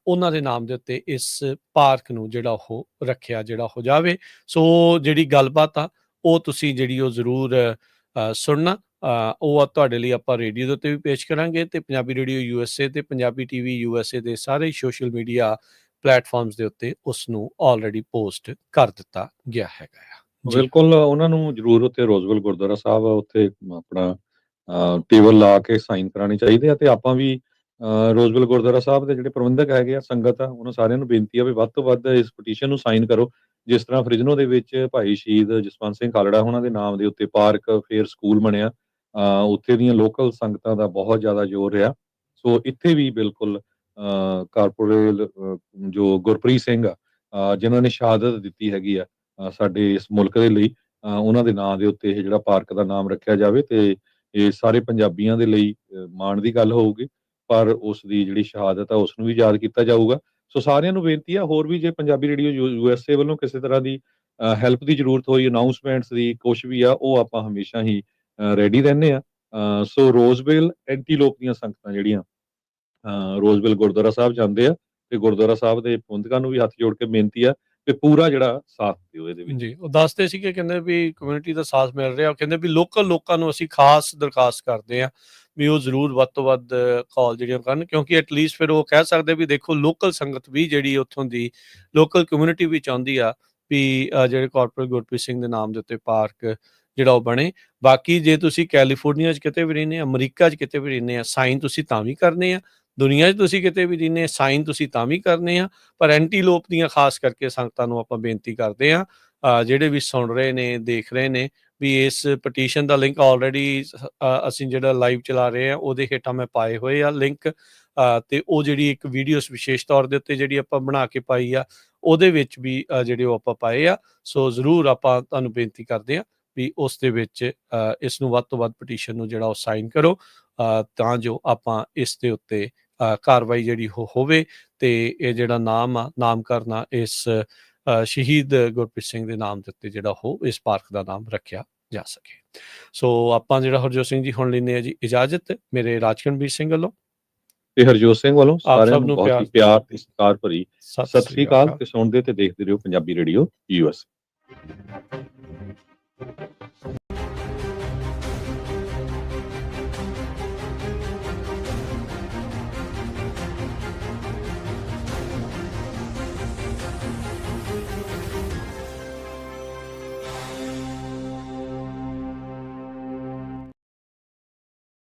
ਉਹਨਾਂ ਦੇ ਨਾਮ ਦੇ ਉੱਤੇ ਇਸ ਪਾਰਕ ਨੂੰ ਜਿਹੜਾ ਉਹ ਰੱਖਿਆ ਜਿਹੜਾ ਹੋ ਜਾਵੇ। ਸੋ ਜਿਹੜੀ ਗੱਲਬਾਤ ਆ ਉਹ ਤੁਸੀਂ ਜਿਹੜੀ ਉਹ ਜ਼ਰੂਰ ਸੁਣਨਾ, ਉਹ ਤੁਹਾਡੇ ਲਈ ਆਪਾਂ ਰੇਡੀਓ ਦੇ ਉੱਤੇ ਵੀ ਪੇਸ਼ ਕਰਾਂਗੇ, ਤੇ ਪੰਜਾਬੀ ਰੇਡੀਓ USA ਤੇ ਪੰਜਾਬੀ TV USA ਦੇ ਸਾਰੇ ਸੋਸ਼ਲ ਮੀਡੀਆ ਪਲੇਟਫਾਰਮਸ ਦੇ ਉੱਤੇ ਉਸ ਨੂੰ ਆਲਰੇਡੀ ਪੋਸਟ ਕਰ ਦਿੱਤਾ ਗਿਆ ਹੈਗਾ ਆ। ਜੀ ਬਿਲਕੁਲ ਉਹਨਾਂ ਨੂੰ ਜ਼ਰੂਰ ਉੱਥੇ ਰੋਜ਼ਵੈਲ ਗੁਰਦੁਆਰਾ ਸਾਹਿਬ ਆ, ਉੱਥੇ ਆਪਣਾ ਟੇਬਲ ਲਾ ਕੇ ਸਾਈਨ ਕਰਾਉਣੇ ਚਾਹੀਦੇ ਆ, ਤੇ ਆਪਾਂ ਵੀ ਰੋਜ਼ਵੈਲ ਗੁਰਦੁਆਰਾ ਸਾਹਿਬ ਦੇ ਜਿਹੜੇ ਪ੍ਰਬੰਧਕ ਹੈਗੇ ਆ, ਸੰਗਤ ਆ, ਉਹਨਾਂ ਸਾਰਿਆਂ ਨੂੰ ਬੇਨਤੀ ਆ ਵੀ ਵੱਧ ਤੋਂ ਵੱਧ ਇਸ ਪਟੀਸ਼ਨ ਨੂੰ ਸਾਈਨ ਕਰੋ। ਜਿਸ ਤਰ੍ਹਾਂ ਫਰਿਜ਼ਨੋ ਦੇ ਵਿੱਚ ਭਾਈ ਸ਼ਹੀਦ ਜਸਵੰਤ ਸਿੰਘ ਖਾਲੜਾ ਉਹਨਾਂ ਦੇ ਨਾਮ ਦੇ ਉੱਤੇ ਪਾਰਕ ਫਿਰ ਸਕੂਲ ਬਣਿਆ, ਉੱਥੇ ਦੀਆਂ ਲੋਕਲ ਸੰਗਤਾਂ ਦਾ ਬਹੁਤ ਜ਼ਿਆਦਾ ਜ਼ੋਰ ਰਿਹਾ। ਸੋ ਇੱਥੇ ਵੀ ਬਿਲਕੁਲ ਕਾਰਪੋਰੇਲ ਜੋ ਗੁਰਪ੍ਰੀਤ ਸਿੰਘ ਆ, ਜਿਨ੍ਹਾਂ ਨੇ ਸ਼ਹਾਦਤ ਦਿੱਤੀ ਹੈਗੀ ਆ ਸਾਡੇ ਇਸ ਮੁਲਕ ਦੇ ਲਈ, ਉਹਨਾਂ ਦੇ ਨਾਂ ਦੇ ਉੱਤੇ ਇਹ ਜਿਹੜਾ ਪਾਰਕ ਦਾ ਨਾਮ ਰੱਖਿਆ ਜਾਵੇ, ਤੇ ਇਹ ਸਾਰੇ ਪੰਜਾਬੀਆਂ ਦੇ ਲਈ ਮਾਣ ਦੀ ਗੱਲ ਹੋਊਗੀ। ਪਰ ਉਸ ਦੀ ਜਿਹੜੀ ਸ਼ਹਾਦਤ ਆ ਉਸ ਨੂੰ ਵੀ ਯਾਦ ਕੀਤਾ ਜਾਊਗਾ। ਸੋ ਸਾਰਿਆਂ ਨੂੰ ਬੇਨਤੀ ਆ, ਹੋਰ ਵੀ ਜੇ ਪੰਜਾਬੀ ਰੇਡੀਓ USA ਵੱਲੋਂ ਕਿਸੇ ਤਰ੍ਹਾਂ ਦੀ ਹੈਲਪ ਦੀ ਜ਼ਰੂਰਤ ਹੋਈ, ਅਨਾਉਂਸਮੈਂਟਸ ਦੀ ਕੁਛ ਵੀ ਆ, ਉਹ ਆਪਾਂ ਹਮੇਸ਼ਾ ਹੀ ਰੈਡੀ ਰਹਿੰਦੇ ਆ। ਸੋ ਰੋਜ਼ਵੈਲ ਐਂਟੀਲੋਪ ਦੀਆਂ ਸੰਗਤਾਂ ਜਿਹੜੀਆਂ ਰੋਜ਼ਵੈਲ ਗੁਰਦੁਆਰਾ ਸਾਹਿਬ ਜਾਂਦੇ ਆ, ਤੇ ਗੁਰਦੁਆਰਾ ਸਾਹਿਬ ਦੇ ਪ੍ਰਬੰਧਕਾਂ ਨੂੰ ਵੀ ਹੱਥ ਜੋੜ ਕੇ ਬੇਨਤੀ ਆ ਕਿ ਪੂਰਾ ਜਿਹੜਾ ਸਾਥ ਦਿਓ ਇਹਦੇ ਵਿੱਚ। ਜੀ, ਉਹ ਦੱਸਦੇ ਸੀਗੇ, ਕਹਿੰਦੇ ਵੀ ਕਮਿਊਨਿਟੀ ਦਾ ਸਾਥ ਮਿਲ ਰਿਹਾ। ਉਹ ਕਹਿੰਦੇ ਵੀ ਲੋਕਲ ਲੋਕਾਂ ਨੂੰ ਅਸੀਂ ਖਾਸ ਦਰਖਾਸਤ ਕਰਦੇ ਆ ਵੀ ਉਹ ਜ਼ਰੂਰ ਵੱਧ ਤੋਂ ਵੱਧ ਕਾਲ ਜਿਹੜੀਆਂ ਕਰਨ, ਕਿਉਂਕਿ ਐਟਲੀਸਟ ਫਿਰ ਉਹ ਕਹਿ ਸਕਦੇ ਵੀ ਦੇਖੋ ਲੋਕਲ ਸੰਗਤ ਵੀ ਜਿਹੜੀ ਉੱਥੋਂ ਦੀ ਲੋਕਲ ਕਮਿਊਨਿਟੀ ਵੀ ਚਾਹੁੰਦੀ ਆ ਵੀ ਜਿਹੜੇ ਕਾਰਪੋਰੇਟ ਗੁਰਪ੍ਰੀਤ ਸਿੰਘ ਦੇ ਨਾਮ ਦੇ ਉੱਤੇ ਪਾਰਕ ਜਿਹੜਾ ਉਹ ਬਣੇ। ਬਾਕੀ ਜੇ ਤੁਸੀਂ ਕੈਲੀਫੋਰਨੀਆ 'ਚ ਕਿਤੇ ਵੀ ਰਹਿੰਦੇ ਆ, ਅਮਰੀਕਾ 'ਚ ਕਿਤੇ ਵੀ ਰਹਿੰਦੇ ਆ, ਸਾਈਨ ਤੁਸੀਂ ਤਾਂ ਵੀ ਕਰਨੇ ਆ। ਦੁਨੀਆ 'ਚ ਤੁਸੀਂ ਕਿਤੇ ਵੀ ਰਹਿੰਦੇ, ਸਾਈਨ ਤੁਸੀਂ ਤਾਂ ਵੀ ਕਰਨੇ ਆ। ਪਰ ਐਂਟੀਲੋਪ ਦੀਆਂ ਖਾਸ ਕਰਕੇ ਸੰਗਤਾਂ ਨੂੰ ਆਪਾਂ ਬੇਨਤੀ ਕਰਦੇ ਆ, ਜਿਹੜੇ ਵੀ ਸੁਣ ਰਹੇ ਨੇ, ਦੇਖ ਰਹੇ ਨੇ, ਵੀ ਇਸ ਪਟੀਸ਼ਨ ਦਾ ਲਿੰਕ ਆਲਰੇਡੀ ਅਸੀਂ ਜਿਹੜਾ ਲਾਈਵ ਚਲਾ ਰਹੇ ਆ ਉਹਦੇ ਹੇਠਾਂ ਮੈਂ ਪਾਏ ਹੋਏ ਆ ਲਿੰਕ, ਤੇ ਉਹ ਜਿਹੜੀ ਇੱਕ ਵੀਡੀਓਸ ਵਿਸ਼ੇਸ਼ ਤੌਰ ਦੇ ਉੱਤੇ ਜਿਹੜੀ ਆਪਾਂ ਬਣਾ ਕੇ ਪਾਈ ਆ, ਉਹਦੇ ਵਿੱਚ ਵੀ ਜਿਹੜੇ ਉਹ ਆਪਾਂ ਪਾਏ ਆ। ਸੋ ਜ਼ਰੂਰ ਆਪਾਂ ਤੁਹਾਨੂੰ ਬੇਨਤੀ ਕਰਦੇ ਆ ਵੀ ਉਸ ਦੇ ਵਿੱਚ ਇਸ ਨੂੰ ਵੱਧ ਤੋਂ ਵੱਧ ਪਟੀਸ਼ਨ ਨੂੰ ਜਿਹੜਾ ਉਹ ਸਾਈਨ ਕਰੋ, ਤਾਂ ਜੋ ਆਪਾਂ ਇਸ ਦੇ ਉੱਤੇ ਕਾਰਵਾਈ ਜਿਹੜੀ ਹੋਵੇ, ਤੇ ਇਹ ਜਿਹੜਾ ਨਾਮ ਆ, ਨਾਮਕਰਨ ਆ, ਇਸ ਸ਼ਹੀਦ ਗੁਰਪ੍ਰੀਤ ਸਿੰਘ ਦੇ ਨਾਮ ਦੇ ਉੱਤੇ ਜਿਹੜਾ ਉਹ ਇਸ ਪਾਰਕ ਦਾ ਨਾਮ ਰੱਖਿਆ ਜਾ ਸਕੇ। ਸੋ ਆਪਾਂ ਜਿਹੜਾ ਹਰਜੋਤ ਸਿੰਘ ਜੀ ਹੁਣ ਲੈਂਦੇ ਆ ਜੀ ਇਜਾਜ਼ਤ, ਮੇਰੇ ਰਾਜਕਨਵੀਰ ਸਿੰਘ ਵੱਲੋਂ ਤੇ ਹਰਜੋਤ ਸਿੰਘ ਵੱਲੋਂ ਆਪ ਸਾਰਿਆਂ ਸਭ ਨੂੰ ਨੂੰ ਬਹੁਤ ਹੀ ਪਿਆਰ ਪਿਆਰ ਤੇ ਸਤਿਕਾਰ ਭਰੀ ਸਤਿ ਸਤਿ ਸ੍ਰੀ ਸ੍ਰੀ ਅਕਾਲ, ਅਕਾਲ। ਤੇ ਸੁਣਦੇ ਤੇ ਦੇਖਦੇ ਰਹੋ ਪੰਜਾਬੀ ਰੇਡੀਓ US।